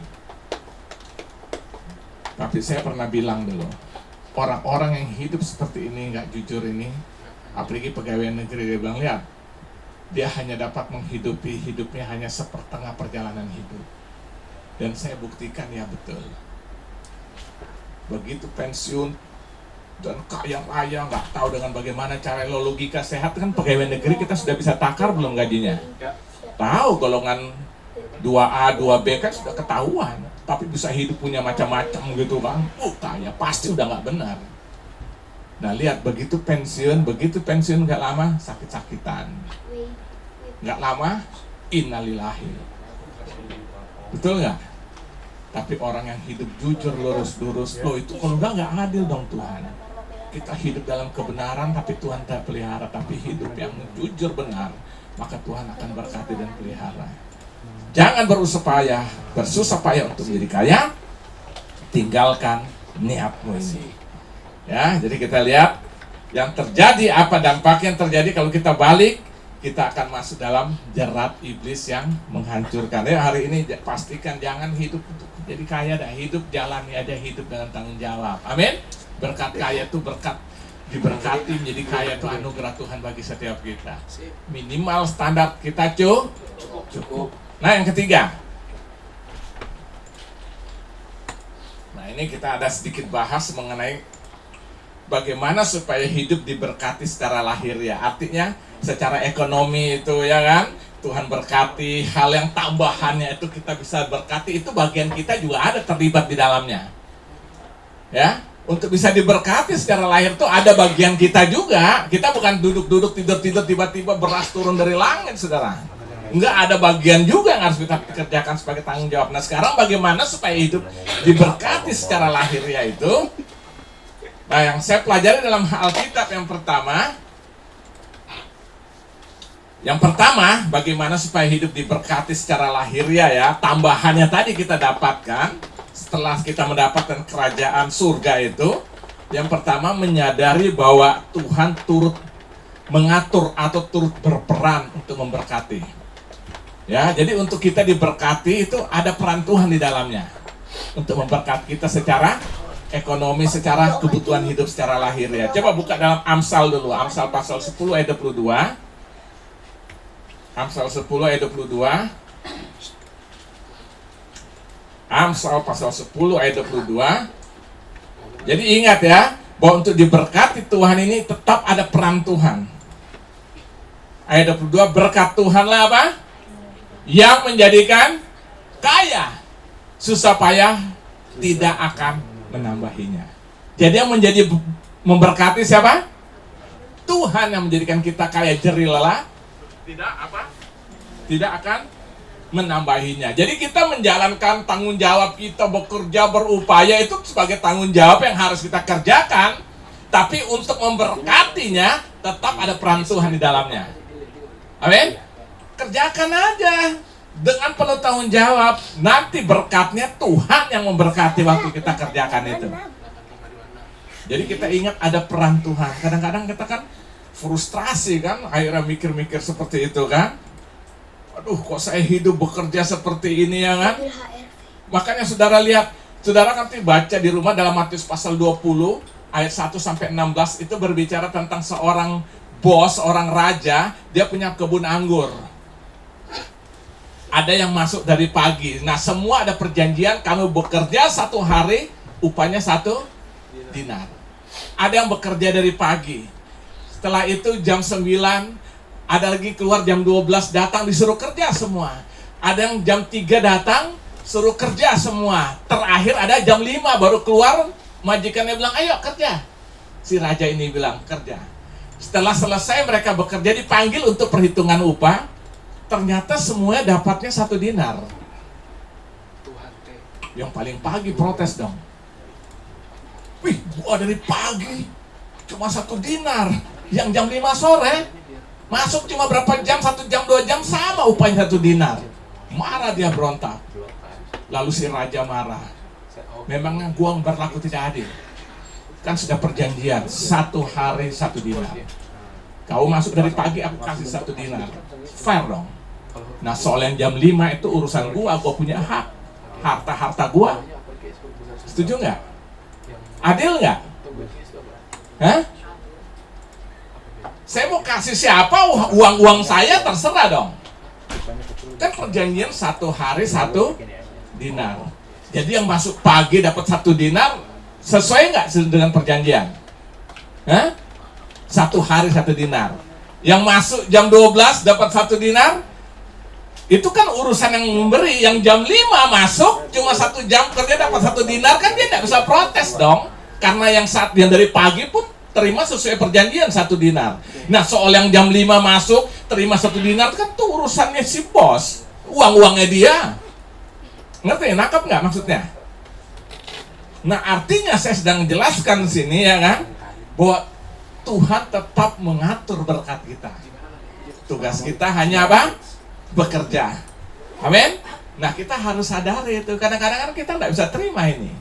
Tapi saya pernah bilang dulu, orang-orang yang hidup seperti ini, nggak jujur ini, apalagi pegawai negeri, dia bilang, lihat, dia hanya dapat menghidupi hidupnya hanya sepertengah perjalanan hidup. Dan saya buktikan ya betul. Begitu pensiun, dan kaya raya, nggak tahu dengan bagaimana cara lo logika sehat kan pegawai negeri kita sudah bisa takar belum gajinya? Tahu golongan 2A, 2B kan sudah ketahuan, tapi bisa hidup punya macam-macam gitu kan? Kaya pasti udah nggak benar. Nah lihat begitu pensiun nggak lama sakit-sakitan, nggak lama innalillahi, betul nggak? Tapi orang yang hidup jujur lurus-lurus, loh itu kalau nggak adil dong Tuhan. Kita hidup dalam kebenaran tapi Tuhan tak pelihara, tapi hidup yang jujur benar, maka Tuhan akan berkati dan pelihara. Jangan bersusah payah untuk menjadi kaya, tinggalkan niatmu ini. Ya, jadi kita lihat yang terjadi, apa dampak yang terjadi kalau kita balik, kita akan masuk dalam jerat iblis yang menghancurkan. Ya, hari ini pastikan jangan hidup untuk jadi kaya, dah hidup jalani aja hidup dengan tanggung jawab. Amin. Berkat kaya itu berkat diberkati, menjadi kaya itu anugerah Tuhan bagi setiap kita. Minimal standar kita cukup. Nah yang ketiga, nah ini kita ada sedikit bahas mengenai bagaimana supaya hidup diberkati secara lahir ya. Artinya secara ekonomi itu ya kan, Tuhan berkati, hal yang tambahannya itu kita bisa berkati, itu bagian kita juga ada terlibat di dalamnya. Ya, untuk bisa diberkati secara lahir tuh ada bagian kita juga. Kita bukan duduk-duduk tidur-tidur tiba-tiba beras turun dari langit, saudara. Enggak, ada bagian juga yang harus kita kerjakan sebagai tanggung jawab. Nah sekarang bagaimana supaya hidup diberkati secara lahir yaitu, nah yang saya pelajari dalam Alkitab yang pertama bagaimana supaya hidup diberkati secara lahiriah ya. Tambahannya tadi kita dapatkan setelah kita mendapatkan kerajaan surga itu, yang pertama menyadari bahwa Tuhan turut mengatur atau turut berperan untuk memberkati. Ya, jadi untuk kita diberkati itu ada peran Tuhan di dalamnya untuk memberkati kita secara ekonomi, secara kebutuhan hidup secara lahiriah. Coba buka dalam Amsal dulu, Amsal pasal 10 ayat 22. Amsal 10 ayat 22. Amsal pasal 10 ayat 22. Jadi ingat ya, bahwa untuk diberkati Tuhan ini tetap ada peran Tuhan. Ayat 22, berkat Tuhanlah apa? Yang menjadikan kaya, susah payah tidak akan menambahinya. Jadi yang menjadi memberkati siapa? Tuhan yang menjadikan kita kaya, jerih lelah tidak akan menambahinya. Jadi kita menjalankan tanggung jawab kita, bekerja, berupaya itu sebagai tanggung jawab yang harus kita kerjakan. Tapi untuk memberkatinya tetap ada peran Tuhan di dalamnya. Amin. Kerjakan aja dengan penuh tanggung jawab. Nanti berkatnya Tuhan yang memberkati waktu kita kerjakan itu. Jadi kita ingat ada peran Tuhan. Kadang-kadang kita kan frustrasi kan, akhirnya mikir-mikir seperti itu kan. Aduh, kok saya hidup bekerja seperti ini ya kan. Makanya saudara lihat, saudara nanti baca di rumah dalam Matius pasal 20 ayat 1 sampai 16 itu berbicara tentang seorang bos, orang raja, dia punya kebun anggur. Ada yang masuk dari pagi. Nah semua ada perjanjian, kamu bekerja 1 hari, upahnya 1 dinar. Ada yang bekerja dari pagi. Setelah itu jam 9, ada lagi keluar jam 12 datang disuruh kerja semua. Ada yang jam 3 datang, suruh kerja semua. Terakhir ada jam 5 baru keluar, majikannya bilang, ayo kerja. Si raja ini bilang, kerja. Setelah selesai mereka bekerja, dipanggil untuk perhitungan upah. Ternyata semuanya dapatnya 1 dinar. Yang paling pagi protes dong. Wih, gua dari pagi cuma 1 dinar. Yang jam 5 sore masuk cuma berapa jam, 1 jam, 2 jam, sama upahnya 1 dinar. Marah dia, berontak. Lalu si raja marah. Memangnya gua berlaku tidak adil? Kan sudah perjanjian 1 hari 1 dinar. Kau masuk dari pagi, aku kasih 1 dinar. Fair dong. Nah soal yang jam 5 itu urusan gua punya hak. Harta-harta gua. Setuju nggak? Adil nggak? Hah? Saya mau kasih siapa uang saya terserah dong. Kan perjanjian 1 hari 1 dinar. Jadi yang masuk pagi dapat 1 dinar, sesuai nggak dengan perjanjian? Hah? 1 hari 1 dinar. Yang masuk jam 12 dapat 1 dinar. Itu kan urusan yang memberi. Yang jam 5 masuk cuma 1 jam kerja dapat 1 dinar, kan dia tidak bisa protes dong. Karena yang dari pagi pun terima sesuai perjanjian 1 dinar. Nah, soal yang jam 5 masuk terima 1 dinar kan tuh urusannya si bos. Uang-uangnya dia. Ngerti? Nangkap nggak maksudnya? Nah, artinya saya sedang menjelaskan di sini ya kan, bahwa Tuhan tetap mengatur berkat kita. Tugas kita hanya apa? Bekerja. Amin. Nah, kita harus sadari itu. Kadang-kadang kan kita nggak bisa terima ini.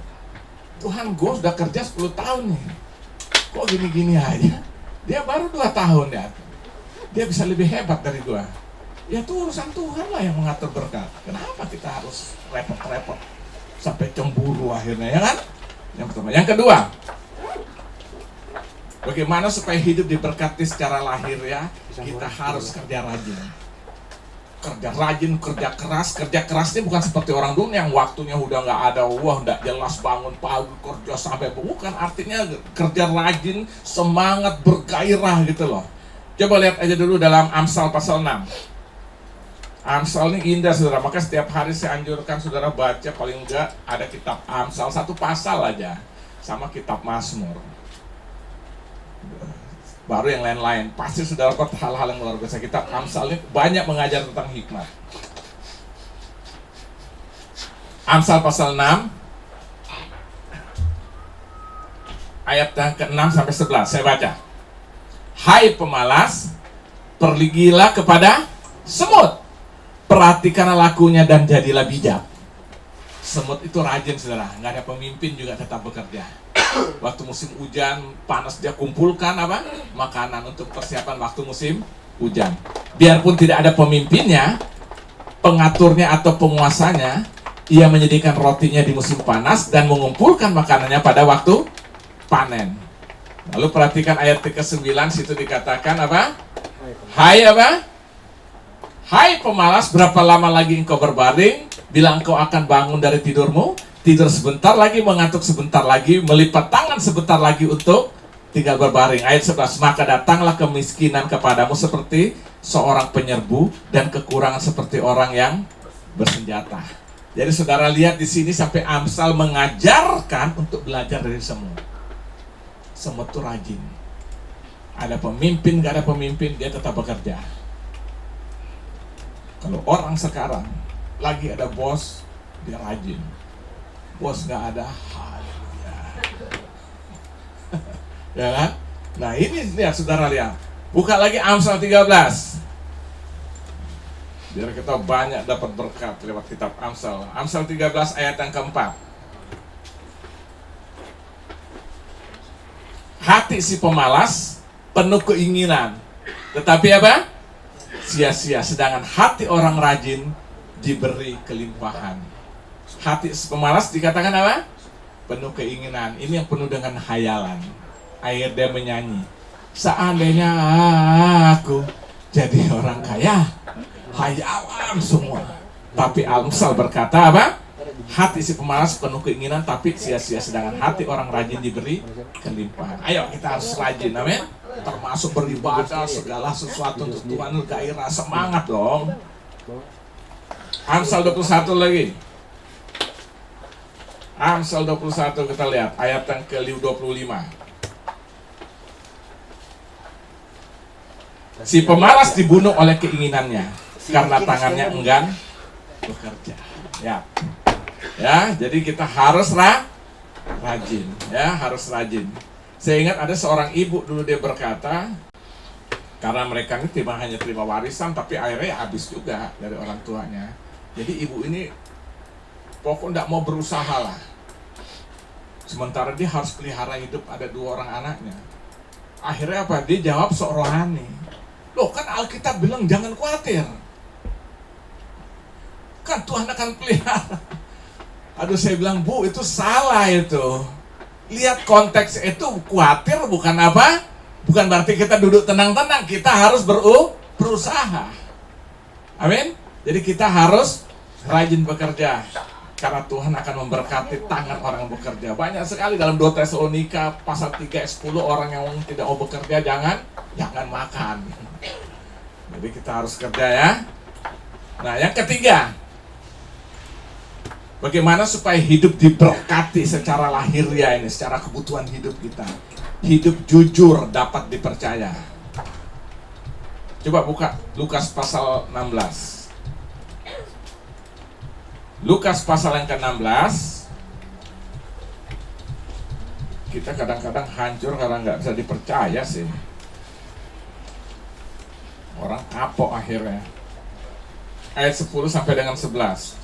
Tuhan, gue sudah kerja 10 tahun nih. Kok gini-gini aja? Dia baru 2 tahun ya. Dia bisa lebih hebat dari gue. Ya itu urusan Tuhan lah yang mengatur berkat. Kenapa kita harus repot-repot sampai cemburu akhirnya, ya kan? Yang pertama. Yang kedua, bagaimana supaya hidup diberkati secara lahir ya? Kita harus kerja rajin. Kerja rajin, kerja keras. Kerja keras ini bukan seperti orang dunia yang waktunya udah nggak ada, wah nggak jelas, bangun pagi kerja sampai, bukan. Artinya kerja rajin, semangat, bergairah gitu loh. Coba lihat aja dulu dalam Amsal pasal 6. Amsal ini indah saudara, maka setiap hari saya anjurkan saudara baca paling enggak ada kitab Amsal 1 pasal aja, sama kitab Mazmur. Baru yang lain-lain, pasti saudara dapat hal-hal yang luar biasa. Kitab Amsal ini banyak mengajar tentang hikmat. Amsal pasal 6 ayat yang ke-6 sampai 11, saya baca. Hai pemalas, pergilah kepada semut, perhatikanlah lakunya dan jadilah bijak. Semut itu rajin saudara, nggak ada pemimpin juga tetap bekerja. Waktu musim hujan panas dia kumpulkan apa? Makanan untuk persiapan waktu musim hujan. Biarpun tidak ada pemimpinnya, pengaturnya atau penguasanya, ia menyediakan rotinya di musim panas dan mengumpulkan makanannya pada waktu panen. Lalu perhatikan ayat ke-9, situ dikatakan apa? Hai apa? Hai pemalas, berapa lama lagi engkau berbaring? Bila engkau akan bangun dari tidurmu? Tidur sebentar lagi, mengantuk sebentar lagi, melipat tangan sebentar lagi untuk tinggal berbaring. Ayat 11, maka datanglah kemiskinan kepadamu seperti seorang penyerbu dan kekurangan seperti orang yang bersenjata. Jadi saudara lihat di sini sampai Amsal mengajarkan untuk belajar dari semut. Semut itu rajin. Ada pemimpin, gak ada pemimpin, dia tetap bekerja. Kalau orang sekarang lagi ada bos, dia rajin. Bos nggak ada, haleluya. Ya kan? Nah ini lihat saudara lihat. Buka lagi Amsal 13. Biar kita banyak dapat berkat lewat kitab Amsal. Amsal 13 ayat yang keempat. Hati si pemalas penuh keinginan, tetapi apa? Sia-sia. Sedangkan hati orang rajin diberi kelimpahan. Hati pemalas dikatakan apa? Penuh keinginan. Ini yang penuh dengan hayalan. Akhirnya dia menyanyi, seandainya aku jadi orang kaya, hayalan semua. Tapi Amsal berkata apa? Hati si pemalas penuh keinginan tapi sia-sia. Sedangkan hati orang rajin diberi kelimpahan. Ayo kita harus rajin, amin. Termasuk beribadah, segala sesuatu untuk Tuhan, gairah, semangat dong. Amsal 21 lagi. Amsal 21 kita lihat ayat yang ke-25. Si pemalas dibunuh oleh keinginannya karena tangannya enggan bekerja. Ya, jadi kita harus rajin, ya, harus rajin. Saya ingat ada seorang ibu dulu, dia berkata, karena mereka ini hanya terima warisan, tapi akhirnya habis juga dari orang tuanya. Jadi ibu ini pokoknya tidak mau berusaha lah. Sementara dia harus pelihara hidup, ada 2 orang anaknya. Akhirnya apa? Dia jawab sok rohani. Loh kan Alkitab bilang jangan khawatir. Kan Tuhan akan pelihara. Aduh saya bilang, Bu itu salah itu. Lihat konteks itu, khawatir bukan apa? Bukan berarti kita duduk tenang-tenang. Kita harus berusaha. Amin. Jadi kita harus rajin bekerja. Karena Tuhan akan memberkati tangan orang yang bekerja. Banyak sekali dalam 2 Tesalonika pasal 3 ayat 10, orang yang tidak mau bekerja jangan makan. Jadi kita harus kerja ya. Nah, yang ketiga, bagaimana supaya hidup diberkati secara lahiriah ini, secara kebutuhan hidup kita. Hidup jujur dapat dipercaya. Coba buka Lukas pasal 16. Lukas pasal yang ke-16. Kita kadang-kadang hancur karena nggak bisa dipercaya sih. Orang kapok akhirnya. Ayat 10 sampai dengan 11.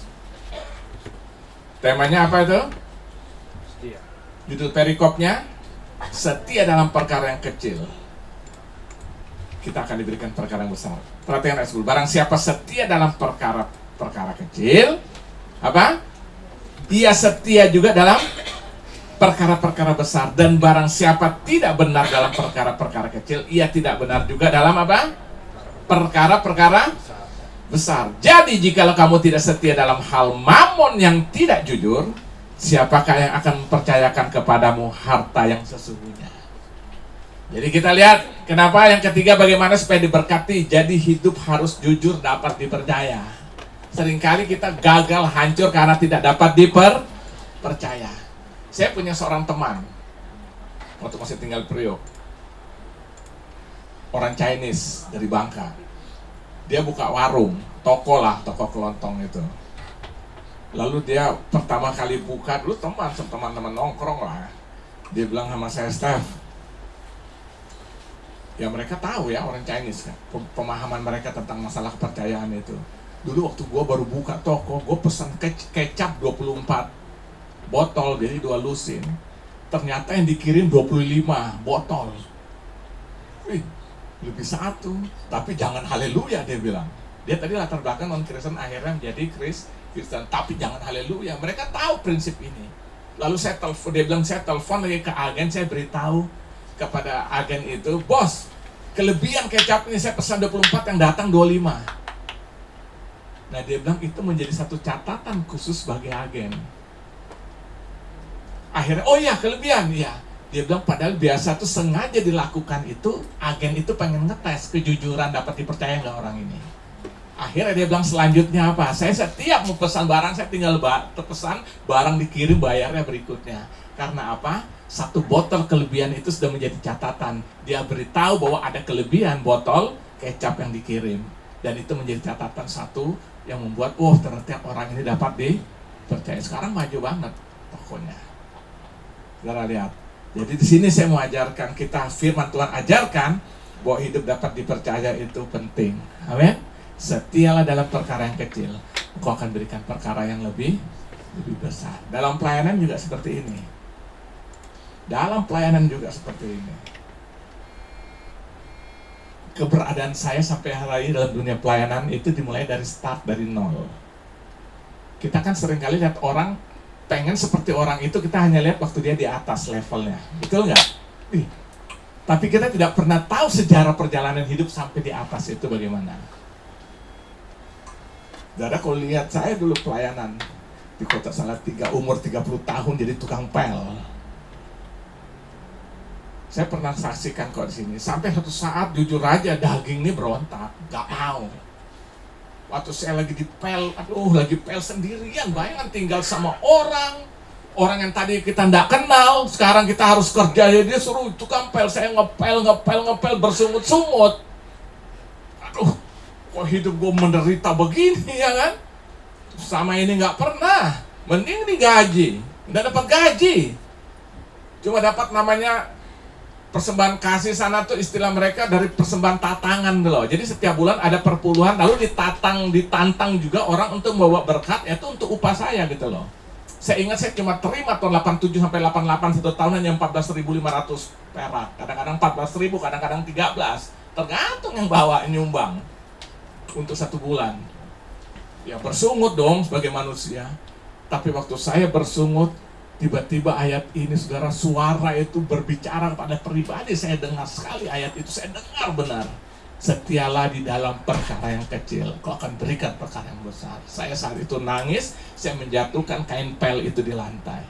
Temanya apa itu? Setia. Judul perikopnya, setia dalam perkara yang kecil, kita akan diberikan perkara yang besar. Perhatikan ayat 10. Barang siapa setia dalam perkara kecil, apa? Ia setia juga dalam perkara-perkara besar. Dan barang siapa tidak benar dalam perkara-perkara kecil, ia tidak benar juga dalam apa? Perkara-perkara besar. Jadi jikalau kamu tidak setia dalam hal mamon yang tidak jujur, siapakah yang akan mempercayakan kepadamu harta yang sesungguhnya? Jadi kita lihat kenapa yang ketiga, bagaimana supaya diberkati. Jadi hidup harus jujur, dapat dipercaya. Seringkali kita gagal, hancur karena tidak dapat dipercaya. Saya punya seorang teman waktu masih tinggal di Priok, orang Chinese dari Bangka. Dia buka warung, toko kelontong itu. Lalu dia pertama kali buka, dulu teman-teman nongkrong lah. Dia bilang sama saya, Steph, ya mereka tahu ya orang Chinese kan, pemahaman mereka tentang masalah kepercayaan itu. Dulu waktu gue baru buka toko, gue pesan kecap 24 botol, jadi 2 lusin. Ternyata yang dikirim 25 botol. Wih, lebih 1, tapi jangan haleluya, dia bilang. Dia tadi latar belakang non-Kristen, akhirnya menjadi Kristen, tapi jangan haleluya. Mereka tahu prinsip ini. Lalu saya telepon, dia bilang, saya telepon lagi ke agen, saya beritahu kepada agen itu, bos, kelebihan kecap ini saya pesan 24, yang datang 25. Nah, dia bilang itu menjadi satu catatan khusus bagi agen. Akhirnya, oh iya, kelebihan, iya. Dia bilang padahal biasa tuh sengaja dilakukan itu, agen itu pengen ngetes kejujuran, dapat dipercaya nggak orang ini. Akhirnya dia bilang selanjutnya apa? Saya setiap mau pesan barang, saya tinggal pesan, barang dikirim, bayarnya berikutnya. Karena apa? 1 botol kelebihan itu sudah menjadi catatan. Dia beritahu bahwa ada kelebihan botol kecap yang dikirim. Dan itu menjadi catatan satu yang membuat, ternyata orang ini dapat dipercaya. Sekarang maju banget tokonya. Saudara lihat. Jadi di sini saya mau ajarkan kita, firman Tuhan ajarkan bahwa hidup dapat dipercaya itu penting. Amin. Setialah dalam perkara yang kecil, engkau akan berikan perkara yang lebih besar. Dalam pelayanan juga seperti ini. Keberadaan saya sampai hari ini dalam dunia pelayanan itu dimulai dari dari nol. Kita kan seringkali lihat orang pengen seperti orang itu, kita hanya lihat waktu dia di atas levelnya, betul nggak? Tapi kita tidak pernah tahu sejarah perjalanan hidup sampai di atas itu bagaimana. Saudara, kalau lihat saya dulu pelayanan di Kota Salatiga, umur 30 tahun jadi tukang pel. Saya pernah saksikan kok di sini. Sampai suatu saat jujur aja daging ini berontak, nggak mau. Waktu saya lagi di pel, lagi pel sendirian, bayangkan tinggal sama orang yang tadi kita nggak kenal, sekarang kita harus kerja, ya dia suruh tukang pel, saya ngepel bersungut-sungut. Kok hidup gue menderita begini ya kan? Sama ini nggak pernah, mending digaji, nggak dapat gaji, cuma dapat namanya persembahan kasih. Sana tuh istilah mereka dari persembahan tatangan loh. Jadi setiap bulan ada perpuluhan, lalu ditantang juga orang untuk membawa berkat, itu untuk upah saya gitu loh. Saya ingat saya cuma terima tahun 87 sampai 88, 1 tahun hanya 14.500 perak. Kadang-kadang 14.000, kadang-kadang 13. Tergantung yang bawa nyumbang untuk 1 bulan. Ya bersungut dong sebagai manusia. Tapi waktu saya bersungut, tiba-tiba ayat ini, saudara, suara itu berbicara pada pribadi. Saya dengar sekali ayat itu, saya dengar benar. Setialah di dalam perkara yang kecil, kau akan berikan perkara yang besar. Saya saat itu nangis, saya menjatuhkan kain pel itu di lantai.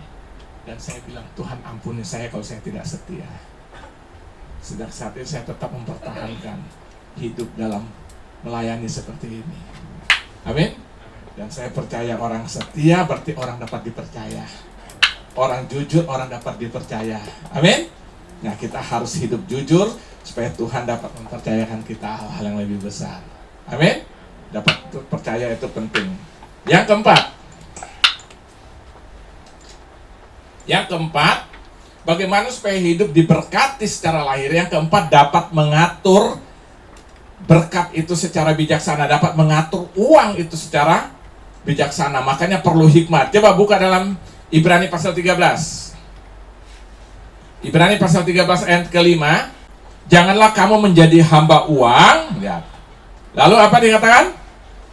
Dan saya bilang, Tuhan ampuni saya kalau saya tidak setia. Sejak saat itu saya tetap mempertahankan hidup dalam melayani seperti ini. Amin. Dan saya percaya orang setia berarti orang dapat dipercaya. Orang jujur, orang dapat dipercaya. Amin. Nah, kita harus hidup jujur supaya Tuhan dapat mempercayakan kita hal-hal yang lebih besar. Amin. Dapat percaya itu penting. Yang keempat, bagaimana supaya hidup diberkati secara lahir. Yang keempat, dapat mengatur berkat itu secara bijaksana, dapat mengatur uang itu secara bijaksana. Makanya perlu hikmat. Coba buka dalam Ibrani pasal 13. Ibrani pasal 13 ayat ke-5. Janganlah kamu menjadi hamba uang. Lihat. Lalu apa dikatakan?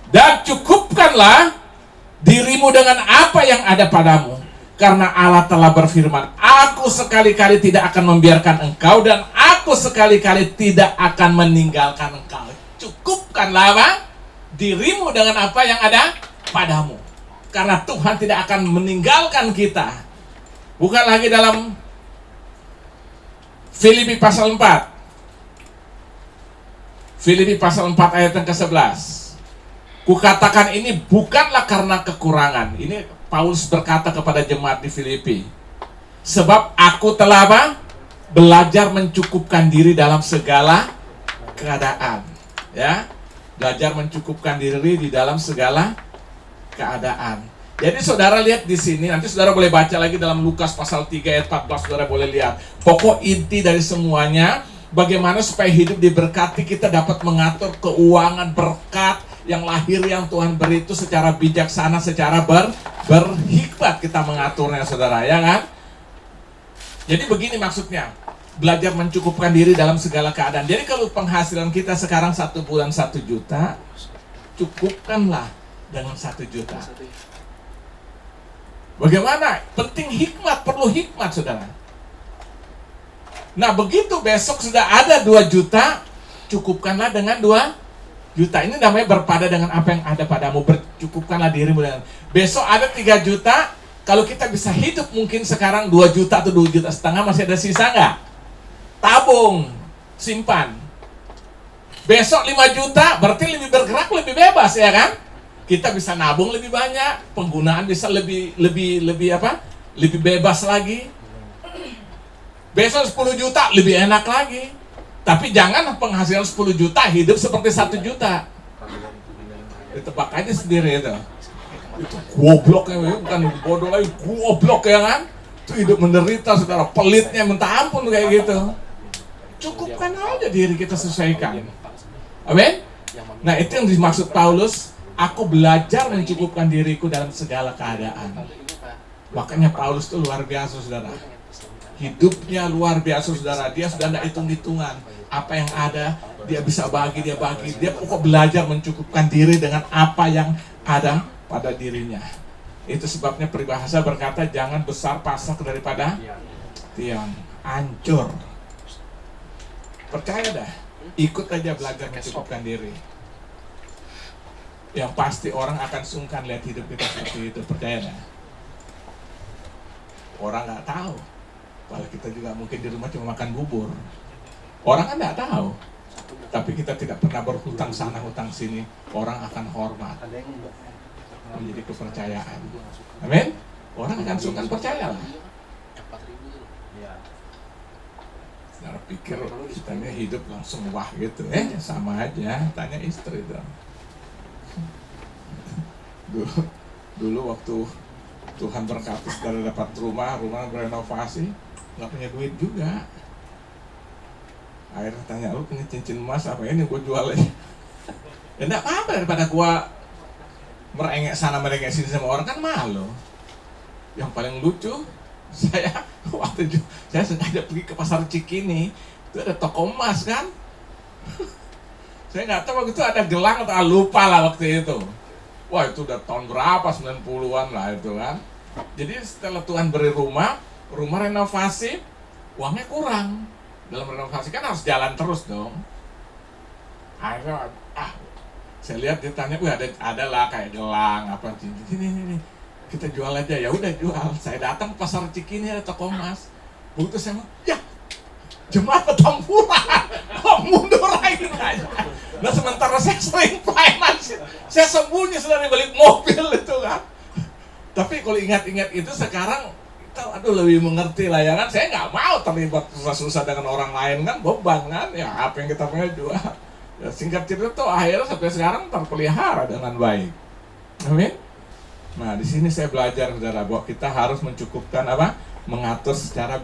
Dan cukupkanlah dirimu dengan apa yang ada padamu. Karena Allah telah berfirman, aku sekali-kali tidak akan membiarkan engkau, dan aku sekali-kali tidak akan meninggalkan engkau. Cukupkanlah apa? Dirimu dengan apa yang ada padamu. Karena Tuhan tidak akan meninggalkan kita. Bukan lagi dalam Filipi pasal 4. Filipi pasal 4 ayat yang ke-11. Kukatakan ini bukanlah karena kekurangan. Ini Paulus berkata kepada jemaat di Filipi. Sebab aku telah apa? Belajar mencukupkan diri dalam segala keadaan. Ya, belajar mencukupkan diri di dalam segala keadaan. Jadi saudara lihat di sini, nanti saudara boleh baca lagi dalam Lukas pasal 3 ayat 14, saudara boleh lihat. Pokok inti dari semuanya, bagaimana supaya hidup diberkati, kita dapat mengatur keuangan berkat yang lahir yang Tuhan beri itu secara bijaksana, secara berhikmat kita mengaturnya, saudara, ya kan? Jadi begini maksudnya, belajar mencukupkan diri dalam segala keadaan. Jadi kalau penghasilan kita sekarang 1 bulan 1 juta, cukupkanlah dengan 1 juta. Bagaimana? Penting hikmat, perlu hikmat, saudara. Nah, begitu besok sudah ada 2 juta, cukupkanlah dengan 2 juta. Ini namanya berpada dengan apa yang ada padamu. Bercukupkanlah dirimu dengan. Besok ada 3 juta, kalau kita bisa hidup mungkin sekarang 2 juta atau 2 juta setengah, masih ada sisa nggak? Tabung, simpan. Besok 5 juta, berarti lebih bergerak, lebih bebas, ya kan? Kita bisa nabung lebih banyak, penggunaan bisa lebih apa? Lebih bebas lagi. Besok 10 juta, lebih enak lagi. Tapi jangan penghasilan 10 juta hidup seperti 1 juta. Ditebak aja sendiri itu. Itu goblok ya, bukan bodoh lagi, goblok ya kan? Itu hidup menderita, saudara, pelitnya minta ampun kayak gitu. Cukupkan aja diri kita, sesuaikan. Amin? Nah, itu yang dimaksud Paulus. Aku belajar mencukupkan diriku dalam segala keadaan. Makanya Paulus itu luar biasa, saudara. Hidupnya luar biasa, saudara. Dia sudah tidak hitung-hitungan. Apa yang ada, dia bisa bagi, dia bagi. Dia pokok belajar mencukupkan diri dengan apa yang ada pada dirinya. Itu sebabnya peribahasa berkata, jangan besar pasak daripada tiang. Hancur. Percaya dah. Ikut aja belajar mencukupkan diri. Yang pasti orang akan sungkan lihat hidup kita seperti itu. Percaya dah. Orang nggak tahu. Kalau kita juga mungkin di rumah cuma makan bubur. Orang kan nggak tahu. Tapi kita tidak pernah berhutang sana, hutang sini. Orang akan hormat. Menjadi kepercayaan. Amin? Orang akan sungkan, percayalah. Saudara pikir kita hidup langsung wah gitu. Sama aja. Tanya istri dong. Dulu waktu Tuhan berkati saudara dapat rumah renovasi, nggak punya duit juga. Akhirnya tanya, lu punya cincin emas apa ini gue jual aja. Ya enggak apa-apa, daripada gue merengek sana merengek sini sama orang, kan malu. Yang paling lucu, saya sengaja pergi ke pasar Cikini, itu ada toko emas kan. Saya nggak tahu waktu itu ada gelang atau lupa lah waktu itu. Wah, itu udah tahun berapa, 90-an lah itu kan. Jadi setelah Tuhan beri rumah renovasi, uangnya kurang. Dalam renovasi kan harus jalan terus dong. Akhirnya, saya lihat dia tanya, wih ada lah kayak gelang apa ini kita jual aja. Ya udah jual. Saya datang ke pasar Cikini ada toko emas. Begitu saya mau, ya jemaat Petamburan, kok mundur lagi aja. Nah sementara saya sering finance, saya sembunyi sudah di balik mobil itu kan. Tapi kalau ingat-ingat itu sekarang kita lebih mengerti lah ya kan. Saya nggak mau terlibat susah-susah dengan orang lain kan, beban kan. Ya apa yang kita punya jual. Ya, singkat cerita tuh akhirnya sampai sekarang terpelihara dengan baik. Amin. Nah di sini saya belajar saudara bahwa kita harus mencukupkan apa? Mengatur secara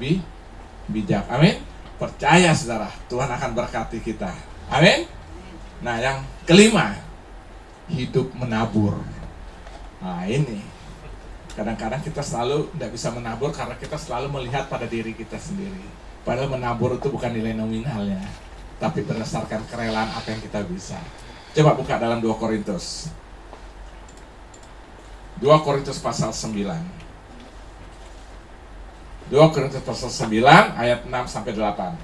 bijak. Amin. Percaya saudara, Tuhan akan berkati kita. Amin. Nah yang kelima, hidup menabur. Nah ini kadang-kadang kita selalu tidak bisa menabur karena kita selalu melihat pada diri kita sendiri. Padahal menabur itu bukan nilai nominalnya, tapi berdasarkan kerelaan apa yang kita bisa. Coba buka dalam 2 Korintus. 2 Korintus pasal 9. 2 Korintus pasal 9 ayat 6 sampai 8.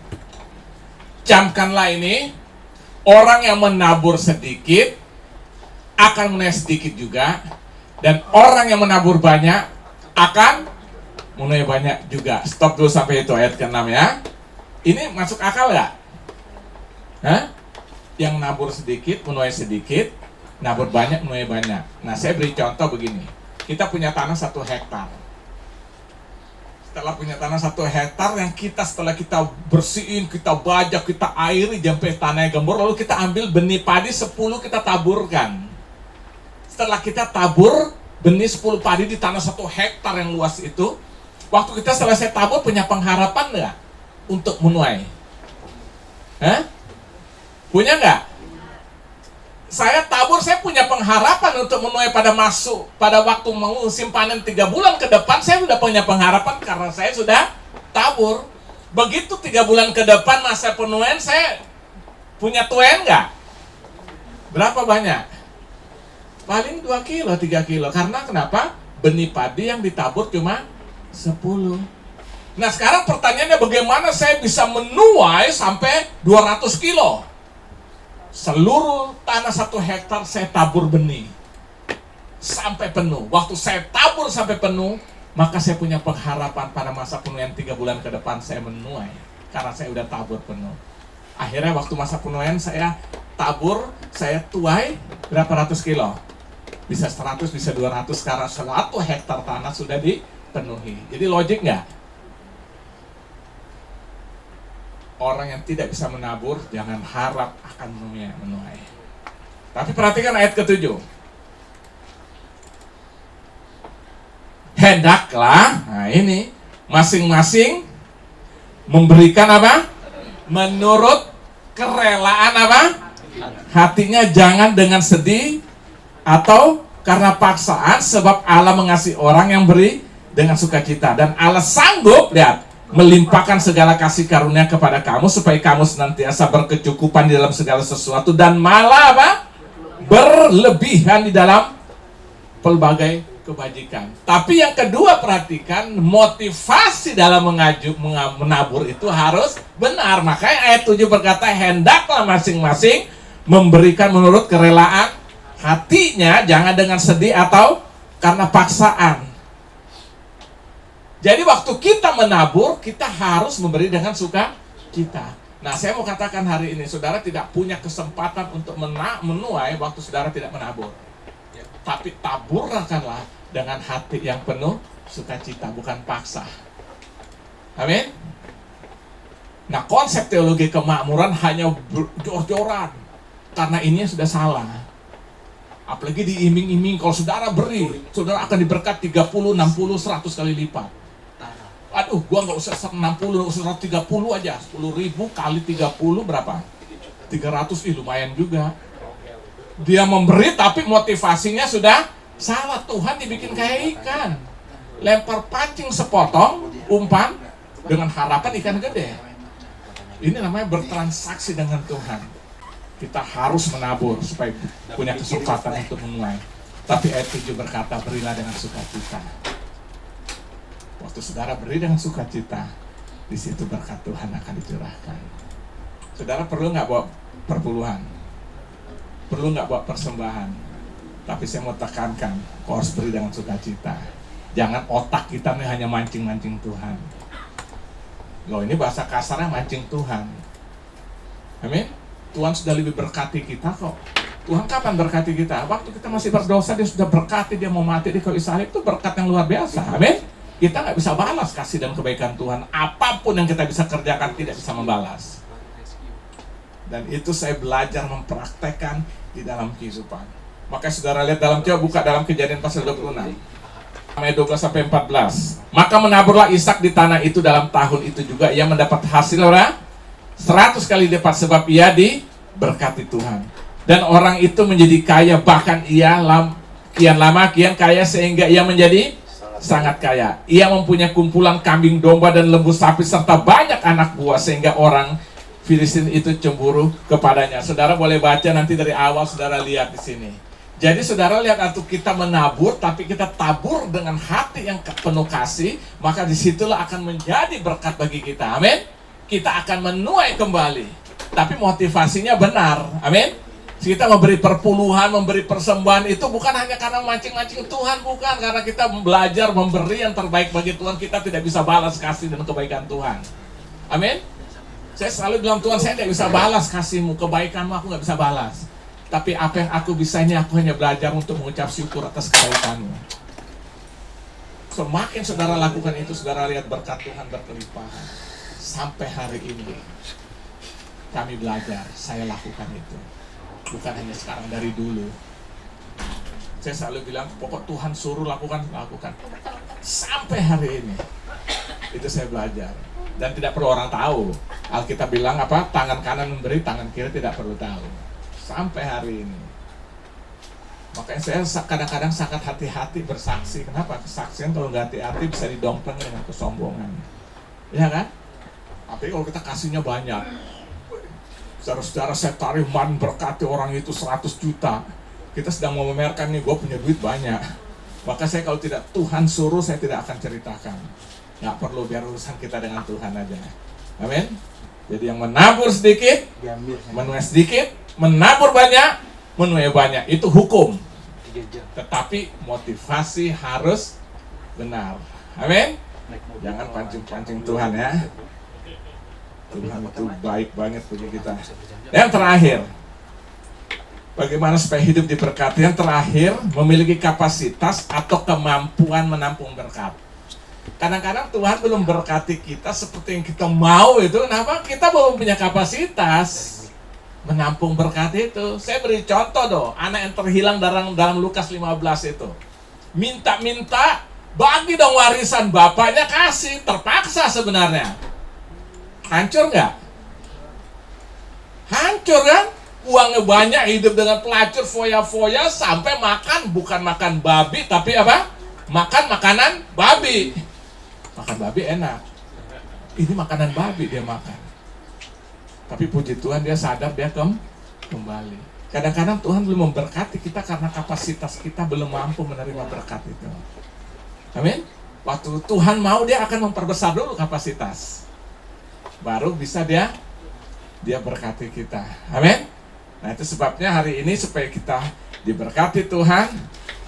Camkanlah ini, orang yang menabur sedikit akan menuai sedikit juga, dan orang yang menabur banyak akan menuai banyak juga. Stop dulu sampai itu ayat ke-6 ya. Ini masuk akal nggak? Hah? Yang nabur sedikit menuai sedikit, nabur banyak menuai banyak. Nah saya beri contoh begini. Kita punya tanah 1 hektar. Setelah punya tanah 1 hektar yang setelah kita bersihin, kita bajak, kita airi sampai tanahnya gembur, lalu kita ambil benih padi 10 kita taburkan. Setelah kita tabur benih 10 padi di tanah 1 hektar yang luas itu, waktu kita selesai tabur punya pengharapan nggak untuk menuai? Hah? Punya nggak? Saya tabur, saya punya pengharapan untuk menuai pada waktu musim panen 3 bulan ke depan, saya sudah punya pengharapan karena saya sudah tabur. Begitu 3 bulan ke depan masa penuaian, saya punya tuain nggak? Berapa banyak? Paling 2 kilo, 3 kilo. Karena kenapa? Benih padi yang ditabur cuma 10. Nah sekarang pertanyaannya, bagaimana saya bisa menuai sampai 200 kilo? Seluruh tanah 1 hektar saya tabur benih sampai penuh. Waktu saya tabur sampai penuh, maka saya punya pengharapan pada masa penuaian 3 bulan ke depan saya menuai, karena saya udah tabur penuh. Akhirnya waktu masa penuaian saya tabur, saya tuai berapa ratus kilo? Bisa 100, bisa 200, karena 1 hektar tanah sudah dipenuhi. Jadi logik nggak? Orang yang tidak bisa menabur jangan harap akan menuai. Tapi perhatikan ayat ke-7. Hendaklah, nah ini masing-masing memberikan apa? Menurut kerelaan apa? Hatinya, jangan dengan sedih atau karena paksaan, sebab Allah mengasihi orang yang beri dengan sukacita, dan Allah sanggup, lihat, melimpahkan segala kasih karunia kepada kamu supaya kamu senantiasa berkecukupan di dalam segala sesuatu dan malah apa? Berlebihan di dalam pelbagai kebajikan. Tapi yang kedua, perhatikan motivasi dalam menabur itu harus benar. Makanya ayat 7 berkata, hendaklah masing-masing memberikan menurut kerelaan hatinya, jangan dengan sedih atau karena paksaan. Jadi waktu kita menabur, kita harus memberi dengan sukacita. Nah, saya mau katakan hari ini, saudara tidak punya kesempatan untuk menuai waktu saudara tidak menabur. Tapi taburkanlah dengan hati yang penuh sukacita, bukan paksa. Amin. Nah, konsep teologi kemakmuran hanya jor-joran, karena ini sudah salah. Apalagi diiming-iming, kalau saudara beri, saudara akan diberkat 30, 60, 100 kali lipat. Aduh, gua nggak usah 60, usah 30 aja. 10.000 kali 30 berapa? 300, lumayan juga. Dia memberi tapi motivasinya sudah salah. Tuhan dibikin kayak ikan. Lempar pancing sepotong, umpan, dengan harapan ikan gede. Ini namanya bertransaksi dengan Tuhan. Kita harus menabur supaya punya kesempatan untuk menuai. Tapi ayat 7 berkata, berilah dengan sukacita. Waktu saudara beri dengan sukacita, di situ berkat Tuhan akan dicurahkan. Saudara perlu nggak bawa perpuluhan? perlu nggak buat persembahan. Tapi saya mau tekankan, kau harus beri dengan sukacita. Jangan otak kita nih hanya mancing-mancing Tuhan. Loh, ini bahasa kasarnya mancing Tuhan. Amin. Tuhan sudah lebih berkati kita kok. Tuhan kapan berkati kita? Waktu kita masih berdosa, dia sudah berkati, dia mau mati di kayu salib. Itu berkat yang luar biasa. Amin. Kita nggak bisa balas kasih dan kebaikan Tuhan. Apapun yang kita bisa kerjakan tidak bisa membalas. Dan itu saya belajar mempraktekkan di dalam kehidupan. Maka saudara lihat dalam, coba buka dalam Kejadian pasal 26. Ayat 12-14. Maka menaburlah Ishak di tanah itu dalam tahun itu juga. Ia mendapat hasil 100 kali lipat sebab ia diberkati Tuhan. Dan orang itu menjadi kaya, bahkan ia kian lama kian kaya sehingga ia menjadi sangat kaya. Ia mempunyai kumpulan kambing domba dan lembu sapi serta banyak anak buah sehingga orang Filistin itu cemburu kepadanya. Saudara boleh baca nanti dari awal, saudara lihat di sini. Jadi saudara lihat, atau kita menabur, tapi kita tabur dengan hati yang penuh kasih, maka disitulah akan menjadi berkat bagi kita. Amin. Kita akan menuai kembali. Tapi motivasinya benar. Amin. Kita memberi perpuluhan, memberi persembahan itu bukan hanya karena mancing-mancing Tuhan, bukan. Karena kita belajar memberi yang terbaik bagi Tuhan. Kita tidak bisa balas kasih dan kebaikan Tuhan. Amin. Saya selalu bilang, Tuhan, saya tidak bisa balas kasihmu, kebaikanmu aku nggak bisa balas. Tapi apa yang aku bisa ini, aku hanya belajar untuk mengucap syukur atas kebaikanmu. Semakin saudara lakukan itu, saudara lihat berkat Tuhan berkelimpahan. Sampai hari ini kami belajar, saya lakukan itu. Bukan hanya sekarang, dari dulu. Saya selalu bilang, pokok Tuhan suruh lakukan. Sampai hari ini. Itu saya belajar. Dan tidak perlu orang tahu. Alkitab bilang apa? Tangan kanan memberi, tangan kiri tidak perlu tahu. Sampai hari ini. Makanya saya kadang-kadang sangat hati-hati bersaksi. Kenapa? Kesaksian kalau nggak hati-hati bisa didompleng dengan kesombongan. Ya kan? Tapi kalau kita kasihnya banyak. Saudara-saudara, saya tarik man berkati orang itu 100 juta. Kita sedang mau memamerkan nih, gue punya duit banyak. Maka saya kalau tidak Tuhan suruh, saya tidak akan ceritakan. Nggak perlu, biar urusan kita dengan Tuhan aja. Amin. Jadi yang menabur sedikit, menuai sedikit, menabur banyak, menuai banyak. Itu hukum. Tetapi motivasi harus benar. Amin. Jangan pancing-pancing Tuhan ya. Tuhan itu baik banget bagi kita. Yang terakhir, bagaimana supaya hidup diberkati? Yang terakhir, memiliki kapasitas atau kemampuan menampung berkat. Kadang-kadang Tuhan belum berkati kita seperti yang kita mau itu. Kenapa? Kita belum punya kapasitas menampung berkat itu. Saya beri contoh dong, anak yang terhilang dalam Lukas 15 itu. Minta-minta, bagi dong warisan bapaknya, kasih. Terpaksa sebenarnya. Hancur nggak? Hancur kan? Uangnya banyak, hidup dengan pelacur, foya-foya, sampai makan, bukan makan babi, tapi apa? Makan makanan babi. Makan babi enak. Ini makanan babi dia makan. Tapi puji Tuhan dia sadar, dia kembali. Kadang-kadang Tuhan belum memberkati kita karena kapasitas kita belum mampu menerima berkat itu. Amin. Waktu Tuhan mau, dia akan memperbesar dulu kapasitas. Baru bisa dia berkati kita. Amin. Nah itu sebabnya hari ini supaya kita diberkati Tuhan.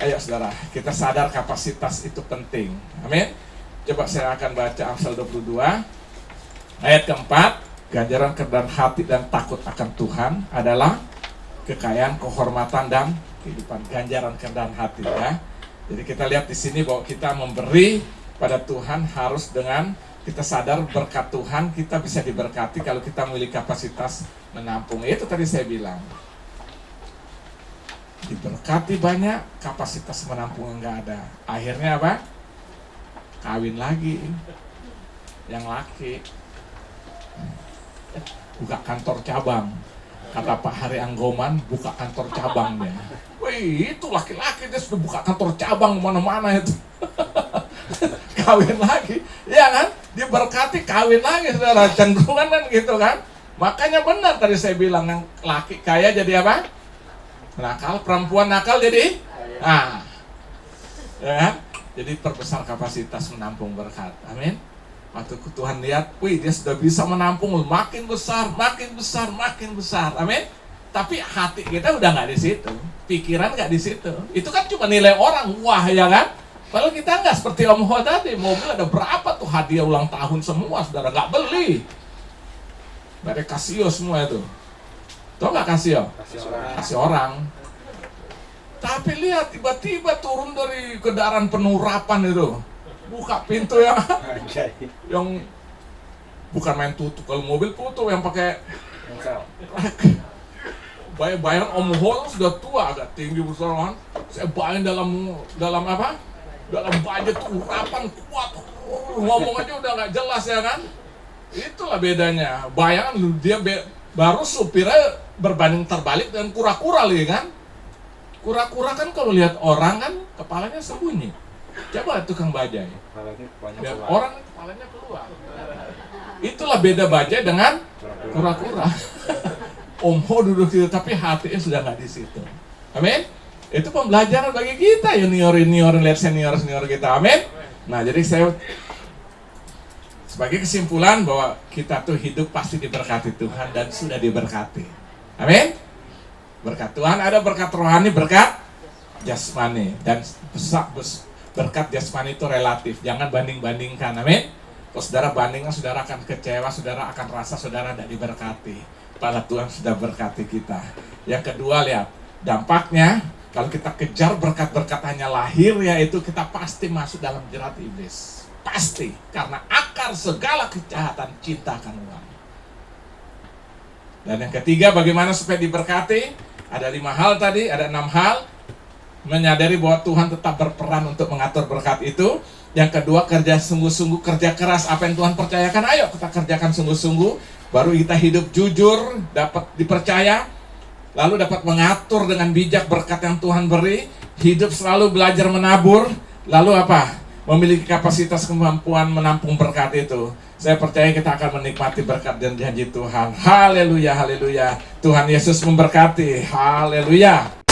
Ayo saudara, kita sadar kapasitas itu penting. Amin. Coba saya akan baca Amsal 22 ayat keempat. Ganjaran kerendahan hati dan takut akan Tuhan adalah kekayaan, kehormatan dan kehidupan. Ganjaran kerendahan hati ya. Jadi kita lihat di sini bahwa kita memberi pada Tuhan harus dengan kita sadar berkat Tuhan, kita bisa diberkati kalau kita memiliki kapasitas menampung. Itu tadi saya bilang. Diberkati banyak, kapasitas menampung enggak ada. Akhirnya apa? Kawin lagi. Yang laki. Buka kantor cabang. Kata Pak Hari Anggoman, buka kantor cabangnya. Wih, itu laki-laki dia sudah buka kantor cabang mana-mana itu. Kawin lagi. Ya kan? Diberkati kawin lagi, saudara. Cenderungan kan gitu kan. Makanya benar tadi saya bilang, yang laki kaya jadi apa? Nakal, perempuan nakal jadi ya kan? Jadi perbesar kapasitas menampung berkat. Amin. Waktu Tuhan lihat, wih dia sudah bisa menampung makin besar, makin besar, makin besar. Amin. Tapi hati kita udah nggak di situ, pikiran nggak di situ. Itu kan cuma nilai orang, wah ya kan? Kalau kita nggak seperti Om Ho tadi, mobil ada berapa tuh hadiah ulang tahun semua, saudara nggak beli. Dari Casio semua itu. Tahu nggak Casio? Kasih orang. Tapi lihat tiba-tiba turun dari kendaraan penurapan itu, buka pintu yang bukan main tutup. Kalau mobil tutup yang pakai. Bayang Om Ho sudah tua, agak tinggi besar kan. Saya bayang dalam apa? Dalam baju tuh urapan kuat, ngomong aja udah nggak jelas ya kan? Itulah bedanya. Bayangan dia baru supirnya berbanding terbalik dengan kura-kura lagi kan? Kura-kura kan kalau lihat orang kan kepalanya sembunyi. Coba tukang bajai. Lihat orang kepalanya keluar. Itulah beda bajai dengan kura-kura. Om Ho duduk situ tapi hatinya sudah nggak di situ. Amin. Itu pembelajaran bagi kita, junior lihat senior kita, amin. Nah, jadi saya sebagai kesimpulan bahwa kita tuh hidup pasti diberkati Tuhan dan sudah diberkati, amin. Berkat Tuhan ada berkat rohani, berkat jasmani, dan berkat jasmani itu relatif, jangan banding-bandingkan, amin. Kalau saudara bandingkan, saudara akan kecewa, saudara akan rasa saudara tidak diberkati. Padahal Tuhan sudah berkati kita. Yang kedua, lihat dampaknya. Kalau kita kejar berkat-berkat hanya lahir, yaitu kita pasti masuk dalam jerat iblis. Pasti, karena akar segala kejahatan cinta akan uang. Dan yang ketiga, bagaimana supaya diberkati? Ada 5 hal tadi, ada 6 hal. Menyadari bahwa Tuhan tetap berperan untuk mengatur berkat itu. Yang kedua, kerja sungguh-sungguh, kerja keras. Apa yang Tuhan percayakan, ayo kita kerjakan sungguh-sungguh. Baru kita hidup jujur, dapat dipercaya. Lalu dapat mengatur dengan bijak berkat yang Tuhan beri. Hidup selalu belajar menabur. Lalu apa? Memiliki kapasitas kemampuan menampung berkat itu. Saya percaya kita akan menikmati berkat dan janji Tuhan. Haleluya, haleluya. Tuhan Yesus memberkati. Haleluya.